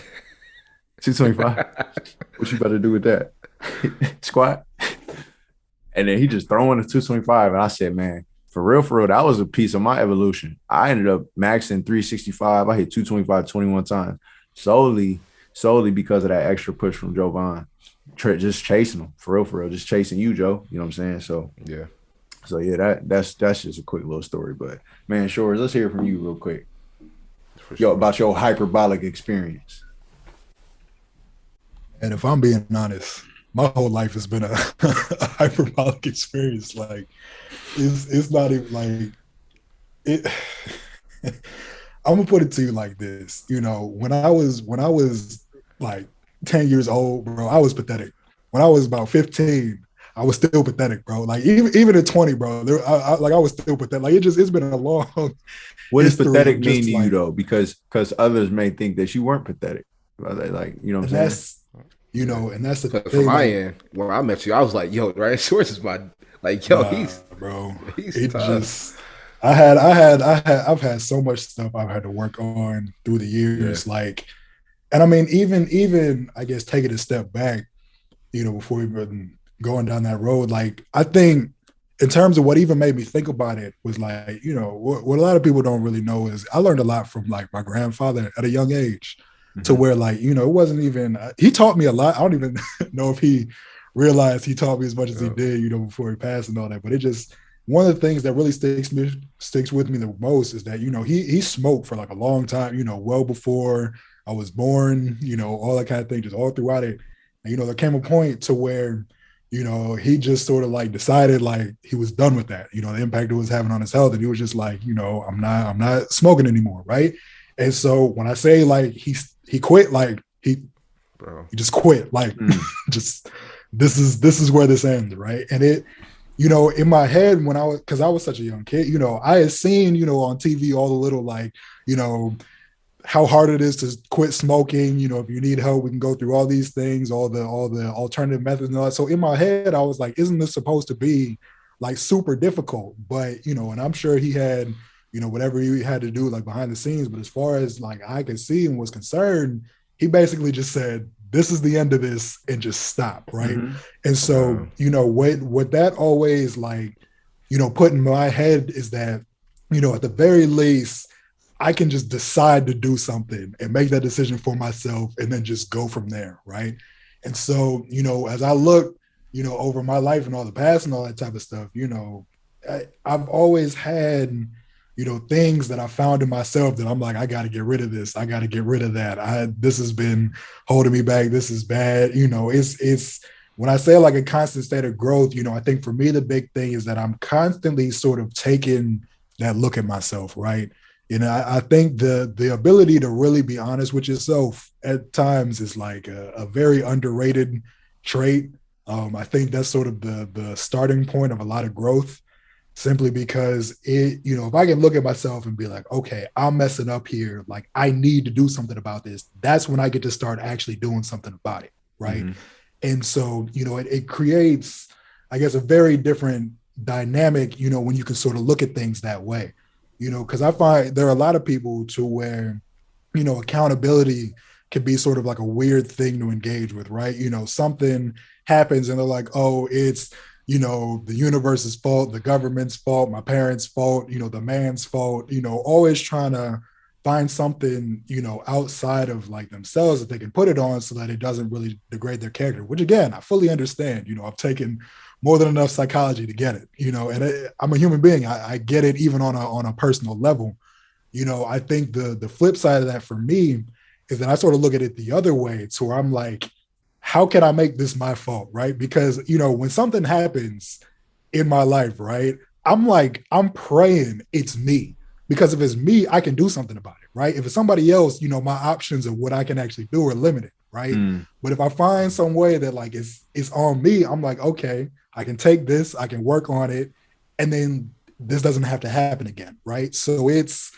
[SPEAKER 3] 225? What you about to do with that? Squat?" And then he just throwing the 225. And I said, man, for real, that was a piece of my evolution. I ended up maxing 365. I hit 225 21 times. Solely because of that extra push from Jovan. Just chasing him. For real. Just chasing you, Joe. You know what I'm saying? So yeah, that's just a quick little story. But man, Shores, let's hear from you real quick. About your hyperbolic experience.
[SPEAKER 2] And if I'm being honest, my whole life has been a hyperbolic experience. Like it's not even like it. I'm gonna put it to you like this. When I was like 10 years old, bro, I was pathetic. When I was about 15, I was still pathetic, bro. Like even at 20, bro, I was still pathetic. Like it's been a long.
[SPEAKER 3] What does pathetic mean to you though? Because others may think that you weren't pathetic. Like, you know what I'm saying?
[SPEAKER 2] And that's the thing.
[SPEAKER 4] From my end, when I met you, I was like, yo, Ryan Shores is my he's tough.
[SPEAKER 2] I've had so much stuff I've had to work on through the years. Yeah. And I mean, even I guess taking a step back, before even going down that road, like I think in terms of what even made me think about it was like, what a lot of people don't really know is I learned a lot from like my grandfather at a young age. To where like, it wasn't even, he taught me a lot. I don't even know if he realized he taught me as much as he did, before he passed and all that, but one of the things that really sticks with me the most is that, you know, he smoked for like a long time, you know, well before I was born, you know, all that kind of thing, just all throughout it. And, you know, there came a point to where, you know, he just sort of like decided like he was done with that, you know, the impact it was having on his health. And he was just like, you know, I'm not smoking anymore. Right. And so when I say like he quit, like he just quit, like just this is where this ends. Right. And it, you know, in my head when because I was such a young kid, you know, I had seen, you know, on TV all the little like, you know, how hard it is to quit smoking. You know, if you need help, we can go through all these things, all the alternative methods and all that. So in my head, I was like, isn't this supposed to be like super difficult? But, you know, and I'm sure he had, you know, whatever he had to do like behind the scenes. But as far as like I could see and was concerned, he basically just said, this is the end of this and just stop. Right.
[SPEAKER 3] Mm-hmm.
[SPEAKER 2] And so, you know, what that always like, you know, put in my head is that, you know, at the very least, I can just decide to do something and make that decision for myself and then just go from there. Right. And so, you know, as I look, you know, over my life and all the past and all that type of stuff, you know, I've always had, you know, things that I found in myself that I'm like, I got to get rid of this. I got to get rid of that. This has been holding me back. This is bad. You know, it's, when I say like a constant state of growth, you know, I think for me, the big thing is that I'm constantly sort of taking that look at myself. Right. You know, I think the ability to really be honest with yourself at times is like a very underrated trait. I think that's sort of the starting point of a lot of growth, simply because it, you know, if I can look at myself and be like, okay, I'm messing up here, like I need to do something about this, that's when I get to start actually doing something about it. Right.
[SPEAKER 3] Mm-hmm.
[SPEAKER 2] And so, you know, it creates, I guess, a very different dynamic, you know, when you can sort of look at things that way. You know, because I find there are a lot of people to where, you know, accountability can be sort of like a weird thing to engage with, right? You know, something happens and they're like, oh, it's, you know, the universe's fault, the government's fault, my parents' fault, you know, the man's fault, you know, always trying to find something, you know, outside of like themselves that they can put it on so that it doesn't really degrade their character, which again, I fully understand. You know, I've taken more than enough psychology to get it, you know, and I'm a human being. I get it even on a personal level. You know, I think the flip side of that for me is that I sort of look at it the other way to where I'm like, how can I make this my fault? Right. Because, you know, when something happens in my life, right, I'm like, I'm praying it's me, because if it's me, I can do something about it. Right. If it's somebody else, you know, my options of what I can actually do are limited. Right. But if I find some way that like it's on me, I'm like, okay, I can take this, I can work on it, and then this doesn't have to happen again. Right. So it's,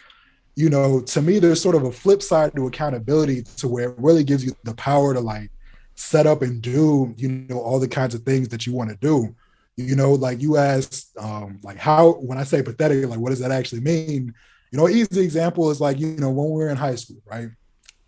[SPEAKER 2] you know, to me, there's sort of a flip side to accountability to where it really gives you the power to like set up and do, you know, all the kinds of things that you want to do. You know, like you asked, like how, when I say pathetic, like what does that actually mean? You know, an easy example is like, you know, when we were in high school, right?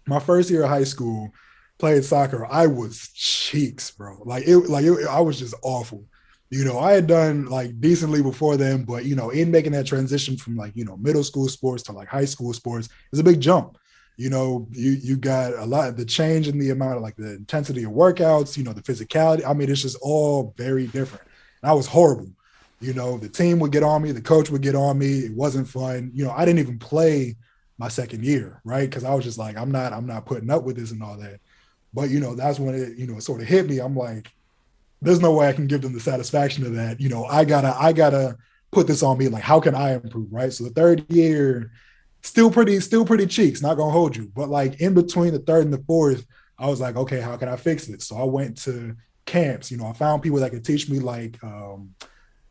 [SPEAKER 2] My first year of high school, played soccer, I was cheeks, bro. I was just awful. You know, I had done like decently before then, but you know, in making that transition from like, you know, middle school sports to like high school sports is a big jump. You know, you got a lot of the change in the amount of like the intensity of workouts, you know, the physicality. I mean, it's just all very different. And I was horrible. You know, the team would get on me, the coach would get on me. It wasn't fun. You know, I didn't even play my second year, right? Because I was just like, I'm not putting up with this and all that. But you know, that's when it, you know, it sort of hit me. I'm like, there's no way I can give them the satisfaction of that. You know, I gotta put this on me. Like, how can I improve? Right. So the third year, still pretty cheeks, not gonna hold you. But like in between the third and the fourth, I was like, okay, how can I fix it? So I went to camps. You know, I found people that could teach me like kind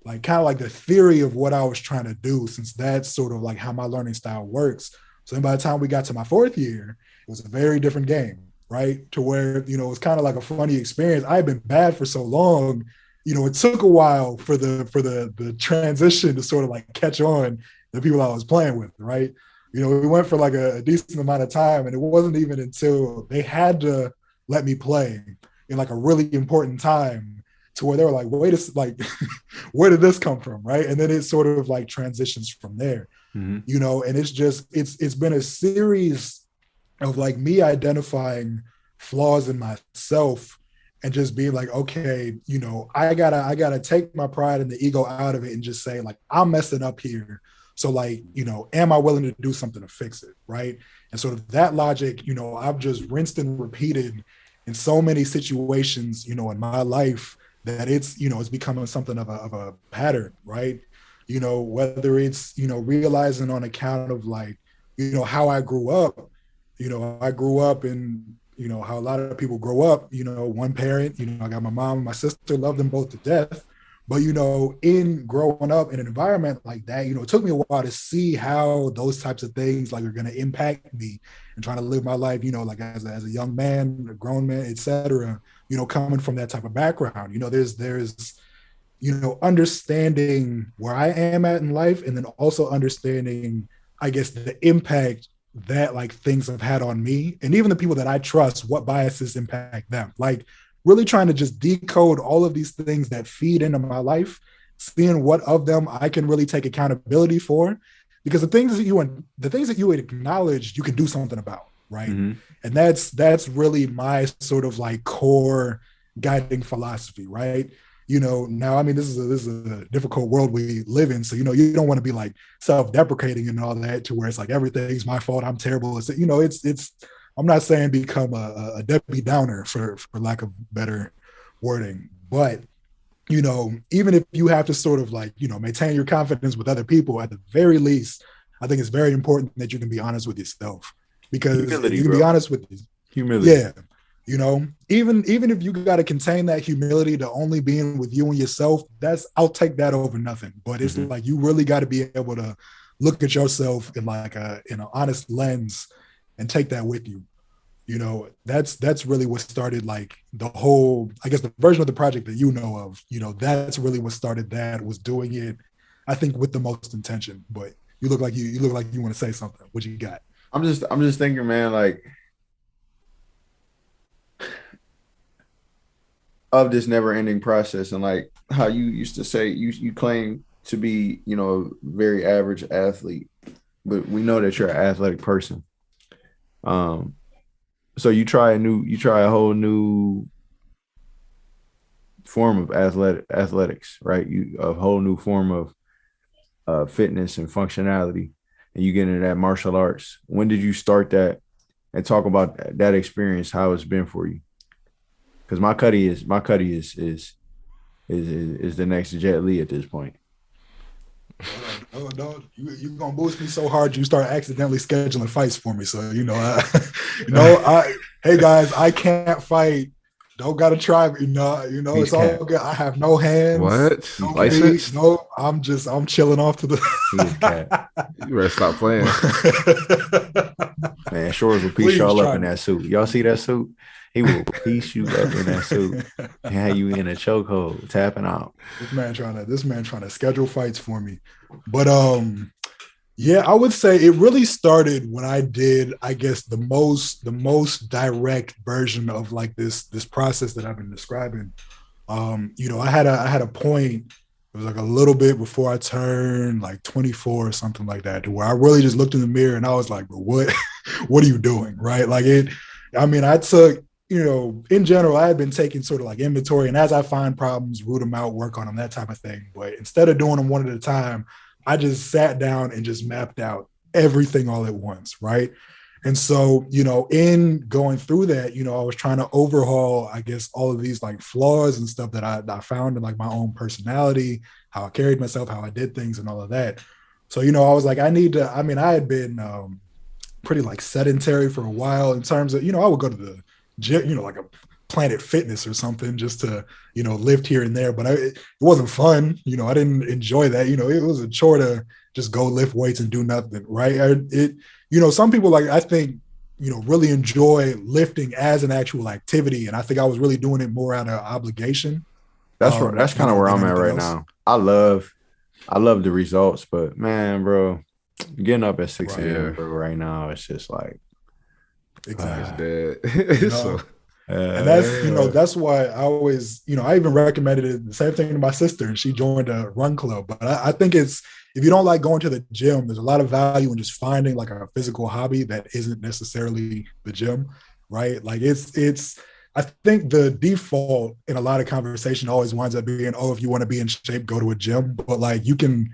[SPEAKER 2] of like the theory of what I was trying to do, since that's sort of like how my learning style works. So then by the time we got to my fourth year, it was a very different game, right? To where, you know, it's kind of like a funny experience. I had been bad for so long, you know, it took a while for the transition to sort of like catch on the people I was playing with, right? You know, we went for like a decent amount of time, and it wasn't even until they had to let me play in like a really important time to where they were like, wait a, like, where did this come from, right? And then it sort of like transitions from there, you know, and it's just, it's been a series of like me identifying flaws in myself and just being like, okay, I gotta take my pride and the ego out of it and just say like, I'm messing up here. So like, am I willing to do something to fix it? Right. And sort of that logic, I've just rinsed and repeated in so many situations, in my life that it's becoming something of a pattern, right? Whether it's, realizing on account of like, how I grew up, I grew up in, how a lot of people grow up, one parent, I got my mom and my sister, love them both to death. But, in growing up in an environment like that, it took me a while to see how those types of things like are going to impact me and trying to live my life, like as a young man, a grown man, et cetera, coming from that type of background, there's understanding where I am at in life, and then also understanding, I guess, the impact that like things have had on me, and even the people that I trust, what biases impact them. Like really trying to just decode all of these things that feed into my life, seeing what of them I can really take accountability for, because the things that you acknowledge, you can do something about, right? Mm-hmm. And that's really my sort of like core guiding philosophy, right? Now, I mean, this is a difficult world we live in. So, you don't want to be like self-deprecating and all that to where it's like, everything's my fault, I'm terrible. It's I'm not saying become a Debbie Downer for lack of better wording, but, even if you have to sort of like, maintain your confidence with other people, at the very least, I think it's very important that you can be honest with yourself, because humility, you can be honest with you.
[SPEAKER 3] Humility.
[SPEAKER 2] Yeah. Even if you got to contain that humility to only being with you and yourself, I'll take that over nothing. But it's like, you really got to be able to look at yourself in like in an honest lens and take that with you. That's really what started like the whole, I guess, the version of the project that of, that's really what started that, was doing it, I think, with the most intention. But you look like you want to say something. What you got?
[SPEAKER 3] I'm just thinking, man, like, of this never-ending process, and like how you used to say you claim to be, a very average athlete, but we know that you're an athletic person. So you try a whole new form of athletics, right? A whole new form of fitness and functionality, and you get into that martial arts. When did you start that? And talk about that experience, how it's been for you. Because my Cuddy is the next Jet Li at this point.
[SPEAKER 2] No, you gonna boost me so hard you start accidentally scheduling fights for me. So hey guys, I can't fight. Don't gotta try me. It's all good. I have no hands.
[SPEAKER 4] What?
[SPEAKER 2] No license? No, I'm chilling off to the.
[SPEAKER 4] You better stop playing.
[SPEAKER 3] Man, Shores will piece y'all up in that suit. Y'all see that suit? He will piece you up in that suit and have you in a chokehold, tapping out.
[SPEAKER 2] This man trying to schedule fights for me. But yeah, I would say it really started when I did, I guess, the most direct version of like this process that I've been describing. I had a point. It was like a little bit before I turned like 24 or something like that, to where I really just looked in the mirror and I was like, "Bro, what are you doing?" Right? Like I took, in general, I had been taking sort of like inventory, and as I find problems, root them out, work on them, that type of thing. But instead of doing them one at a time, I just sat down and just mapped out everything all at once, right? And so, in going through that, I was trying to overhaul, I guess, all of these like flaws and stuff that I found in like my own personality, how I carried myself, how I did things and all of that. So, I was like, I had been pretty like sedentary for a while in terms of, I would go to the gym, like a Planet Fitness or something just to, lift here and there. But it wasn't fun. I didn't enjoy that. It was a chore to just go lift weights and do nothing, right? Some people, like, I think, really enjoy lifting as an actual activity. And I think I was really doing it more out of obligation.
[SPEAKER 3] That's kind of where I'm at right now. I love the results, but man, bro, getting up at 6 a.m. bro, right now, it's just like,
[SPEAKER 2] exactly.
[SPEAKER 4] So,
[SPEAKER 2] and that's why I always, I even recommended it, the same thing to my sister, and she joined a run club. But I think if you don't like going to the gym, there's a lot of value in just finding like a physical hobby that isn't necessarily the gym, right? Like I think the default in a lot of conversation always winds up being, oh, if you want to be in shape, go to a gym. But like you can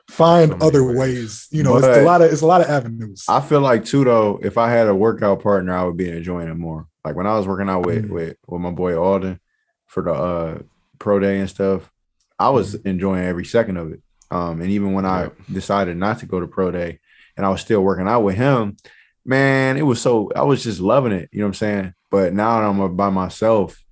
[SPEAKER 2] find
[SPEAKER 4] So many
[SPEAKER 2] other
[SPEAKER 4] ways.
[SPEAKER 2] ways. You know,
[SPEAKER 3] But
[SPEAKER 2] it's a lot of avenues.
[SPEAKER 3] I feel like too though, if I had a workout partner, I would be enjoying it more. Like when I was working out with my boy Alden for the pro day and stuff, I was enjoying every second of it. And even when I decided not to go to pro day and I was still working out with him, man, I was just loving it. You know what I'm saying? But now that I'm by myself,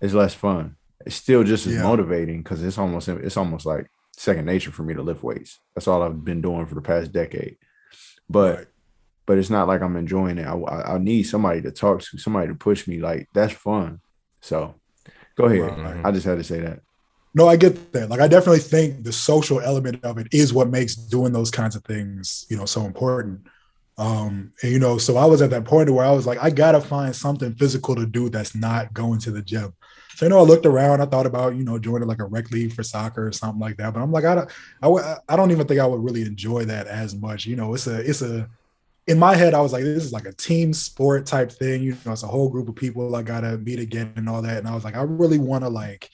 [SPEAKER 3] it's less fun. It's still just as motivating because it's almost like second nature for me to lift weights. That's all I've been doing for the past decade. But it's not like I'm enjoying it. I need somebody to talk to, somebody to push me. Like that's fun. So go ahead.
[SPEAKER 2] Right.
[SPEAKER 3] I just had to say that.
[SPEAKER 2] No, I get that. Like, I definitely think the social element of it is what makes doing those kinds of things, you know, so important. And, you know, so I was at that point where I was like, I gotta find something physical to do that's not going to the gym. So, you know, I looked around, I thought about, you know, joining like a rec league for soccer or something like that. But I'm like, I don't even think I would really enjoy that as much. You know, in my head, I was like, this is like a team sport type thing. You know, it's a whole group of people I gotta meet again and all that. And I was like, I really want to like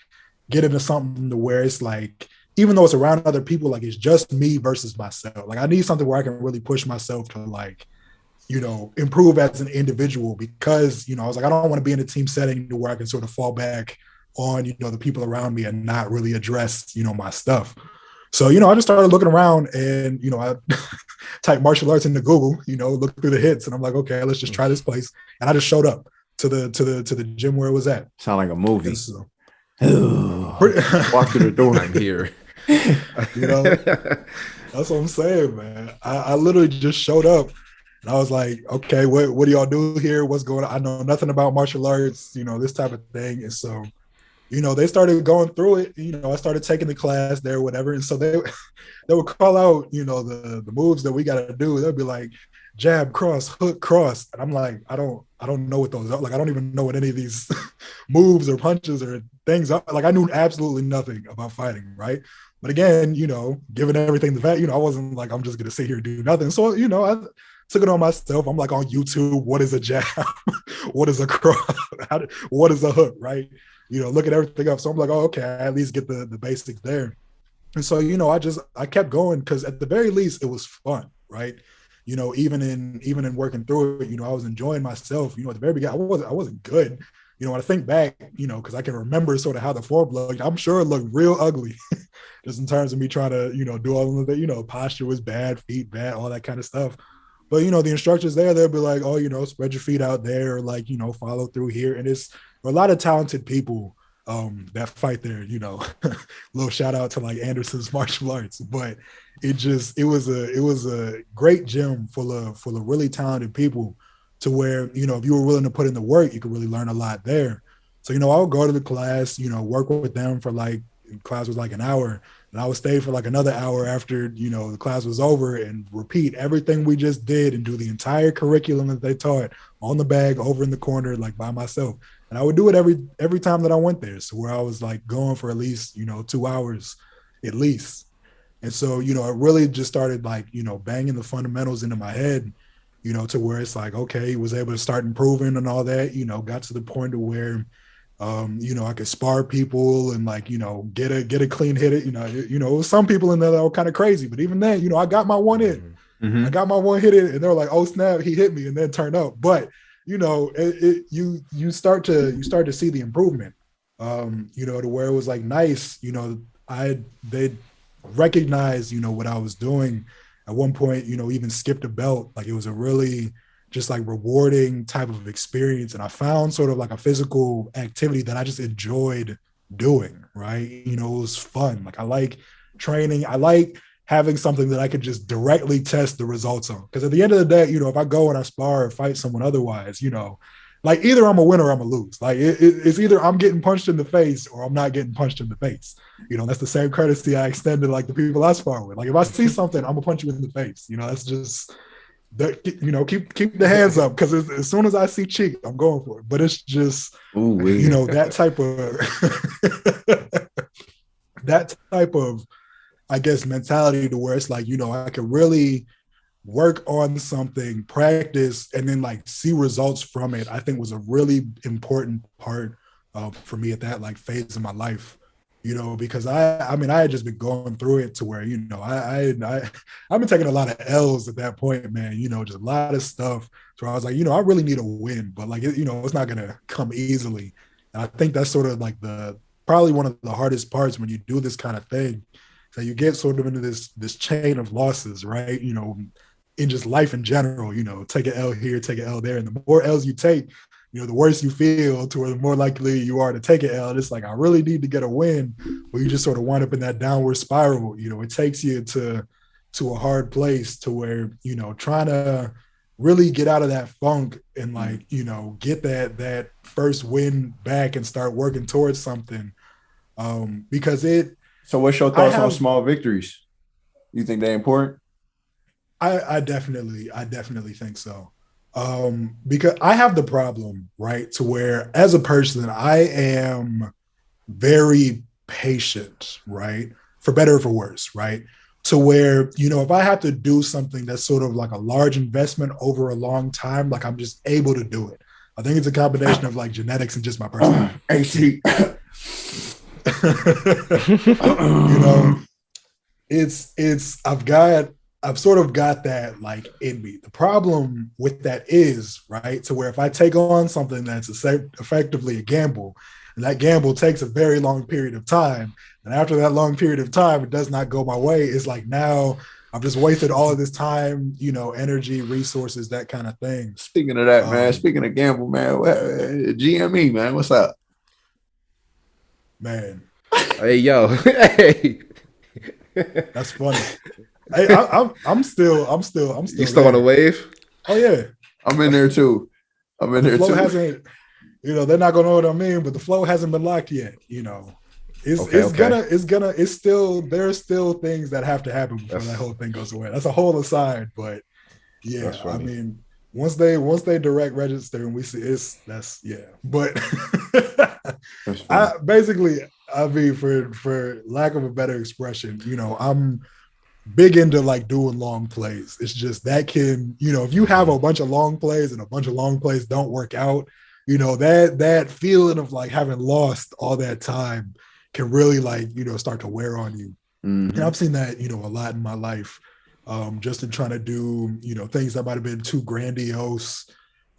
[SPEAKER 2] get into something to where it's like, even though it's around other people, like it's just me versus myself. Like I need something where I can really push myself to like, you know, improve as an individual because, you know, I was like, I don't want to be in a team setting where I can sort of fall back on, you know, the people around me and not really address, you know, my stuff. So, you know, I just started looking around and, you know, I typed martial arts into Google, you know, look through the hits and I'm like, okay, let's just try this place. And I just showed up to the gym where it was at.
[SPEAKER 3] Sound like a movie.
[SPEAKER 2] So,
[SPEAKER 3] walk through the door.
[SPEAKER 4] I'm here.
[SPEAKER 2] You know, that's what I'm saying, man. I literally just showed up and I was like, okay, what do y'all do here? What's going on? I know nothing about martial arts, you know, this type of thing. And so, you know, they started going through it. You know, I started taking the class there, whatever. And so they would call out, you know, the moves that we got to do. They'd be like, jab, cross, hook, cross. And I'm like, I don't know what those are. Like, I don't even know what any of these moves or punches or things are. Like, I knew absolutely nothing about fighting, right? But again, you know, given everything you know, I wasn't like, I'm just going to sit here and do nothing. So, you know, I took it on myself. I'm like on YouTube, what is a jab? What is a cross? What is a hook, right? You know, look at everything up. So I'm like, oh, okay, I at least get the basics there. And so, you know, I kept going because at the very least it was fun, right? You know, even in working through it, you know, I was enjoying myself. You know, at the very beginning, I wasn't good. You know, when I think back, you know, because I can remember sort of how the form looked, I'm sure it looked real ugly, just in terms of me trying to, you know, do all of the, you know, posture was bad, feet bad, all that kind of stuff. But, you know, the instructors there, they'll be like, oh, you know, spread your feet out there, or like, you know, follow through here. And it's a lot of talented people that fight there, you know. Little shout out to like Anderson's martial arts. But it was a great gym full of really talented people to where, you know, if you were willing to put in the work, you could really learn a lot there. So, you know, I would go to the class, you know, work with them for like, class was like an hour. And I would stay for like another hour after, you know, the class was over and repeat everything we just did and do the entire curriculum that they taught on the bag over in the corner, like by myself. And I would do it every time that I went there. So where I was like going for at least, you know, 2 hours at least. And so, you know, it really just started like, you know, banging the fundamentals into my head, you know, to where it's like, okay, was able to start improving and all that, you know, got to the point to where, you know, I could spar people and like, you know, get a clean hit. You know, some people in there that were kind of crazy, but even then, you know, I got my one hit. I got my one hit in, and they're like, oh snap, he hit me, and then turned up. But you know, you start to see the improvement. You know, to where it was like nice. You know, they recognized, you know, what I was doing. At one point, you know, even skipped a belt. Like it was a really just like rewarding type of experience. And I found sort of like a physical activity that I just enjoyed doing, right? You know, it was fun. Like I like training. I like having something that I could just directly test the results on. Because at the end of the day, you know, if I go and I spar or fight someone otherwise, you know, like either I'm a winner or I'm a lose. Like it's either I'm getting punched in the face or I'm not getting punched in the face. You know, that's the same courtesy I extend to like the people I spar with. Like if I see something, I'm gonna punch you in the face. You know, that's just that, you know, keep the hands up because as soon as I see cheek, I'm going for it. But it's just, you know, that type of, I guess, mentality to where it's like, you know, I could really work on something, practice, and then like see results from it, I think was a really important part for me at that like phase in my life. You know, because I mean, I had just been going through it to where, you know, I've been taking a lot of L's at that point, man. You know, just a lot of stuff. So I was like, you know, I really need a win, but like, you know, it's not gonna come easily. And I think that's sort of like probably one of the hardest parts when you do this kind of thing. So you get sort of into this chain of losses, right? You know, in just life in general, you know, take an L here, take an L there, and the more L's you take, you know, the worse you feel, to where the more likely you are to take an L. And it's like, I really need to get a win, where you just sort of wind up in that downward spiral. You know, it takes you to a hard place to where, you know, trying to really get out of that funk and like, you know, get that first win back and start working towards something. Because
[SPEAKER 3] So what's your thoughts on small victories? You think they're important?
[SPEAKER 2] I definitely think so. Because I have the problem, right, to where as a person, I am very patient, right, for better or for worse, right, to where, you know, if I have to do something that's sort of like a large investment over a long time, like I'm just able to do it. I think it's a combination of like genetics and just my personality.
[SPEAKER 3] AC.
[SPEAKER 2] You know, I've sort of got that like in me. The problem with that is, right, to where if I take on something that's effectively a gamble, and that gamble takes a very long period of time, and after that long period of time, it does not go my way, it's like now I've just wasted all of this time, you know, energy, resources, that kind of thing.
[SPEAKER 3] Speaking of that, man, speaking of gamble, man, GME, man, what's up?
[SPEAKER 2] Man.
[SPEAKER 4] Hey, yo. Hey.
[SPEAKER 2] That's funny. Hey, I'm still.
[SPEAKER 4] You still on the wave?
[SPEAKER 2] Oh yeah,
[SPEAKER 3] I'm in there too.
[SPEAKER 2] The flow hasn't, you know, they're not gonna know what I mean, but the flow hasn't been locked yet. You know, there's still things that have to happen before that whole thing goes away. That's a whole aside, but yeah, I mean, once they direct register and we see but I mean, for lack of a better expression, you know, I'm big into like doing long plays. It's just that can, you know, if you have a bunch of long plays and a bunch of long plays don't work out, you know, that feeling of like having lost all that time can really like, you know, start to wear on you. Mm-hmm. And I've seen that, you know, a lot in my life, just in trying to do, you know, things that might have been too grandiose,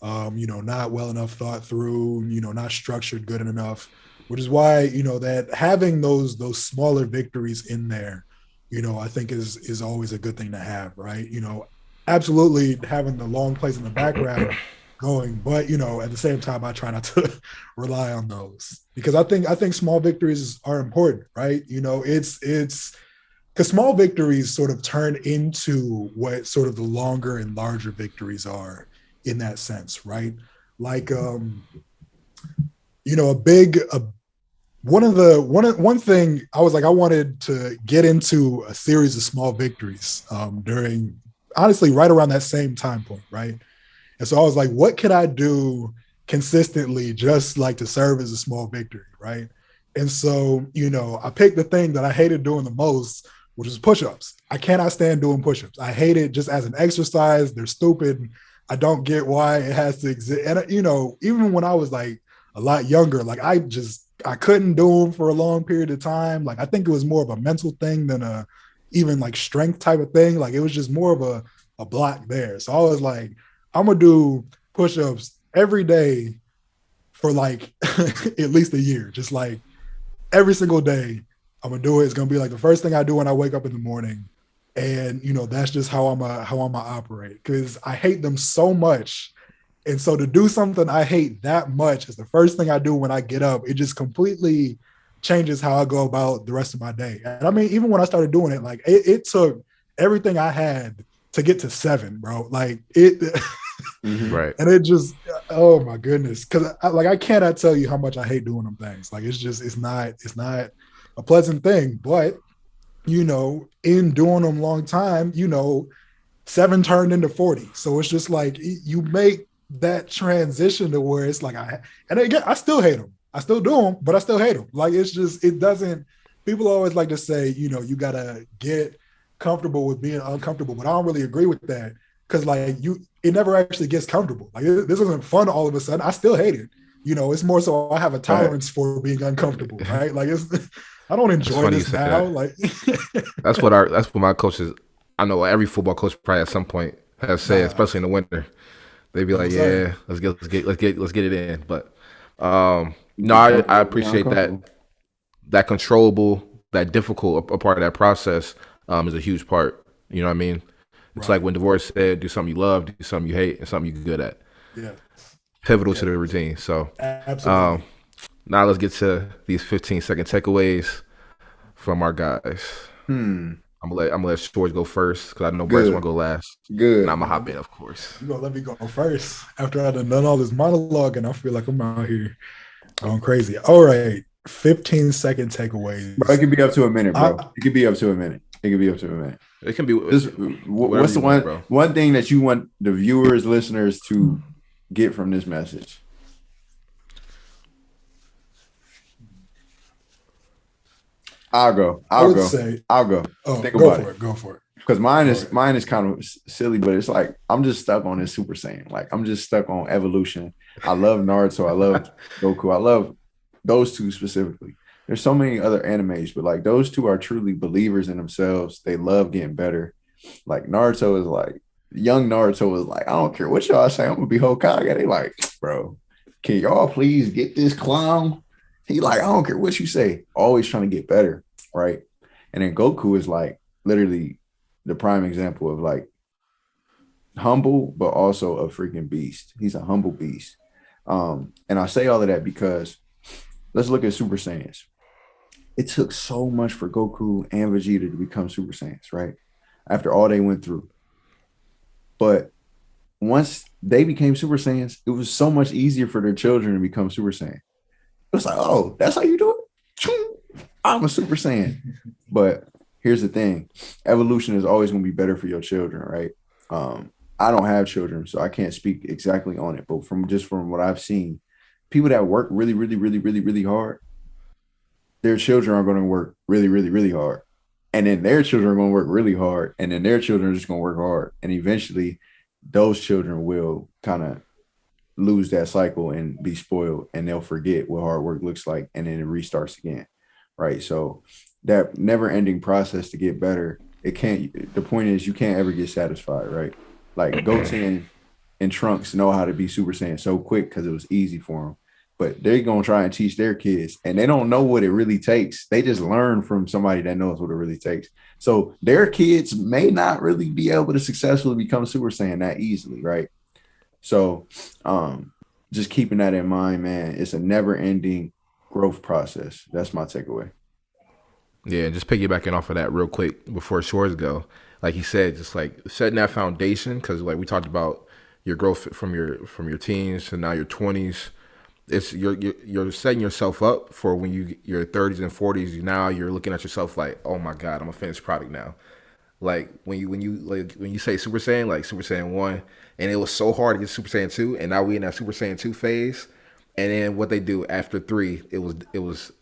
[SPEAKER 2] you know, not well enough thought through, you know, not structured good enough, which is why, you know, that having those smaller victories in there, you know, I think is always a good thing to have, right? You know, absolutely having the long plays in the background going, but, you know, at the same time, I try not to rely on those, because I think small victories are important, right? You know, it's because small victories sort of turn into what sort of the longer and larger victories are in that sense, right? Like, you know, one thing I was like, I wanted to get into a series of small victories during, honestly, right around that same time point, right? And so I was like, what could I do consistently just like to serve as a small victory, right? And so, you know, I picked the thing that I hated doing the most, which was push-ups. I cannot stand doing push-ups. I hate it just as an exercise. They're stupid. I don't get why it has to exist. And, you know, even when I was like a lot younger, like I couldn't do them for a long period of time. Like, I think it was more of a mental thing than a even like strength type of thing. Like, it was just more of a block there. So I was like, I'm going to do push-ups every day for like at least a year. Just like every single day I'm going to do it. It's going to be like the first thing I do when I wake up in the morning. And, you know, that's just how I'm going to operate, because I hate them so much. And so to do something I hate that much is the first thing I do when I get up, it just completely changes how I go about the rest of my day. And I mean, even when I started doing it, like it took everything I had to get to 7, bro. Like it,
[SPEAKER 4] right.
[SPEAKER 2] And it just, oh my goodness. Cause I cannot tell you how much I hate doing them things. Like, it's not a pleasant thing, but you know, in doing them long time, you know, 7 turned into 40. So it's just like, you make that transition to where it's like, and again, I still hate them. I still do them, but I still hate them. Like, it's just, it doesn't, people always like to say, you know, you got to get comfortable with being uncomfortable, but I don't really agree with that because like it never actually gets comfortable. Like this isn't fun all of a sudden. I still hate it. It's more so I have a tolerance for being uncomfortable, right? Like I don't enjoy this now.
[SPEAKER 4] That.
[SPEAKER 2] Like
[SPEAKER 4] that's what my coaches. I know every football coach probably at some point has said, especially in the winter. They'd be like, "Yeah, let's get it in." But no, I appreciate that controllable, that difficult a part of that process is a huge part. You know what I mean? It's like when Divorce said, "Do something you love, do something you hate, and something you're good at."
[SPEAKER 2] Yeah,
[SPEAKER 4] pivotal to the routine. So
[SPEAKER 2] absolutely.
[SPEAKER 4] Now let's get to these 15-second takeaways from our guys. I'm gonna let George go first because I know Bryce want to go last.
[SPEAKER 3] Good.
[SPEAKER 4] And I'm gonna hop in, of course.
[SPEAKER 2] You gonna let me go first after I've done all this monologue, and I feel like I'm out here going crazy. All right, 15-second takeaways.
[SPEAKER 3] Bro, it could be up to a minute, bro. It could be up to a minute. It can be. What's the one thing that you want the viewers, listeners to get from this message? I'll go.
[SPEAKER 2] I'll go.
[SPEAKER 3] Oh, Think about it.
[SPEAKER 2] Go for it.
[SPEAKER 3] Because mine is kind of silly, but it's like I'm just stuck on this Super Saiyan. Like I'm just stuck on evolution. I love Naruto. I love Goku. I love those two specifically. There's so many other animes, but like those two are truly believers in themselves. They love getting better. Like Naruto is like young Naruto is like, I don't care what y'all say, I'm gonna be Hokage. They like, bro, can y'all please get this clown? He like, I don't care what you say. Always trying to get better, right? And then Goku is like literally the prime example of like humble, but also a freaking beast. He's a humble beast. And I say all of that because let's look at Super Saiyans. It took so much for Goku and Vegeta to become Super Saiyans, right? After all they went through. But once they became Super Saiyans, it was so much easier for their children to become Super Saiyan. It was like, oh, that's how you do it? I'm a Super Saiyan. But here's the thing. Evolution is always going to be better for your children, right? I don't have children, so I can't speak exactly on it. But from what I've seen, people that work really, really, really, really, really hard, their children are going to work really, really, really hard. And then their children are going to work really hard. And then their children are just going to work hard. And eventually those children will kind of lose that cycle and be spoiled. And they'll forget what hard work looks like. And then it restarts again. Right. So that never ending process to get better, the point is you can't ever get satisfied. Right. Like Goten and Trunks know how to be Super Saiyan so quick because it was easy for them. But they're going to try and teach their kids, and they don't know what it really takes. They just learn from somebody that knows what it really takes. So their kids may not really be able to successfully become Super Saiyan that easily, right? So just keeping that in mind, man, it's a never-ending growth process. That's my takeaway.
[SPEAKER 4] Yeah, just piggybacking off of that real quick before Shores go. Like he said, just like setting that foundation, because like we talked about your growth from your teens to now your 20s. It's you're setting yourself up for when your 30s and 40s. Now you're looking at yourself like, oh my God, I'm a finished product now. Like when you say Super Saiyan, like Super Saiyan 1, and it was so hard to get Super Saiyan 2, and now we in that Super Saiyan 2 phase. And then what they do after 3,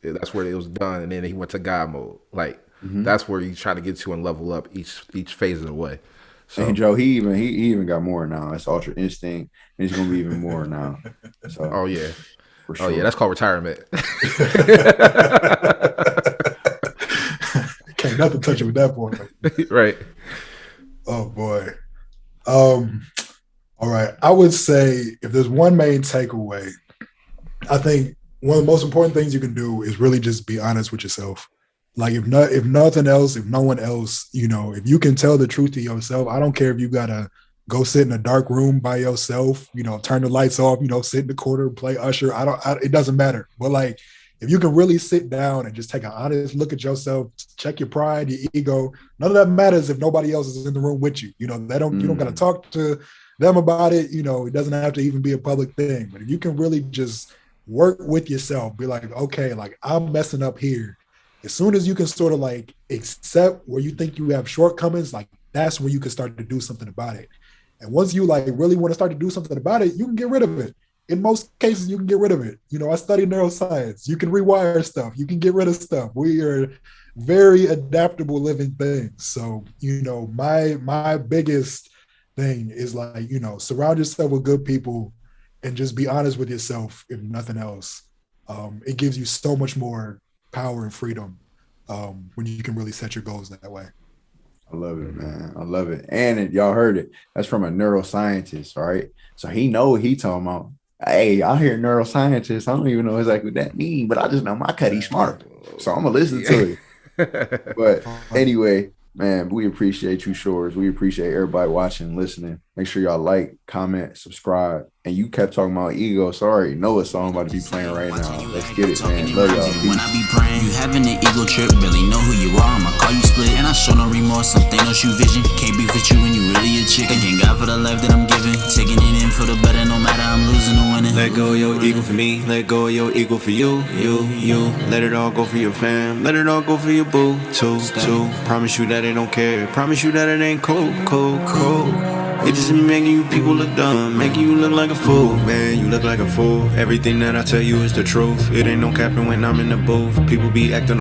[SPEAKER 4] that's where it was done, and then he went to God mode. Like that's where you try to get to and level up each phase of the way. So,
[SPEAKER 3] and Joe, he even got more now. It's Ultra Instinct, and it's gonna be even more now. So,
[SPEAKER 4] oh yeah,
[SPEAKER 3] for sure.
[SPEAKER 4] Oh yeah, that's called retirement.
[SPEAKER 2] Can't nothing touch him at that point.
[SPEAKER 4] Right.
[SPEAKER 2] Oh boy. All right. I would say if there's one main takeaway, I think one of the most important things you can do is really just be honest with yourself. Like if nothing else, if no one else, if you can tell the truth to yourself, I don't care if you gotta go sit in a dark room by yourself, turn the lights off, sit in the corner, play usher. It doesn't matter. But like if you can really sit down and just take an honest look at yourself, check your pride, your ego, none of that matters if nobody else is in the room with you. You don't gotta talk to them about it. It doesn't have to even be a public thing. But if you can really just work with yourself, be like, okay, like I'm messing up here. As soon as you can sort of like accept where you think you have shortcomings, like that's when you can start to do something about it. And once you like really want to start to do something about it, you can get rid of it. In most cases, you can get rid of it. I study neuroscience. You can rewire stuff. You can get rid of stuff. We are very adaptable living things. So, my biggest thing is like, surround yourself with good people and just be honest with yourself, if nothing else. It gives you so much more power and freedom when you can really set your goals that way.
[SPEAKER 3] I love it, man. I love it. And y'all heard it. That's from a neuroscientist, all right? So he know what he talking about. Hey, I hear neuroscientist. I don't even know exactly what that means, but I just know my cutty smart. So I'm going to listen to it. But anyway, man, we appreciate you, Shores. We appreciate everybody watching and listening. Make sure y'all like, comment, subscribe. And you kept talking about ego. Sorry, know what song about to be playing right now. Let's get it, man. Love y'all.
[SPEAKER 5] When I be praying, you having an ego trip, really know who you are. I'ma call you split, and I show no remorse. Some Thanos you vision, can't be with you when you really a chick. Thank God for the life that I'm giving, taking it in for the better, no matter I'm losing or winning.
[SPEAKER 6] Let go of your ego for me, let go of your ego for you. Let it all go for your fam, let it all go for your boo, too. Promise you that it don't care, promise you that it ain't cool. It just making you people look dumb, making you look like a fool. Man, you look like a fool. Everything that I tell you is the truth. It ain't no capping when I'm in the booth. People be acting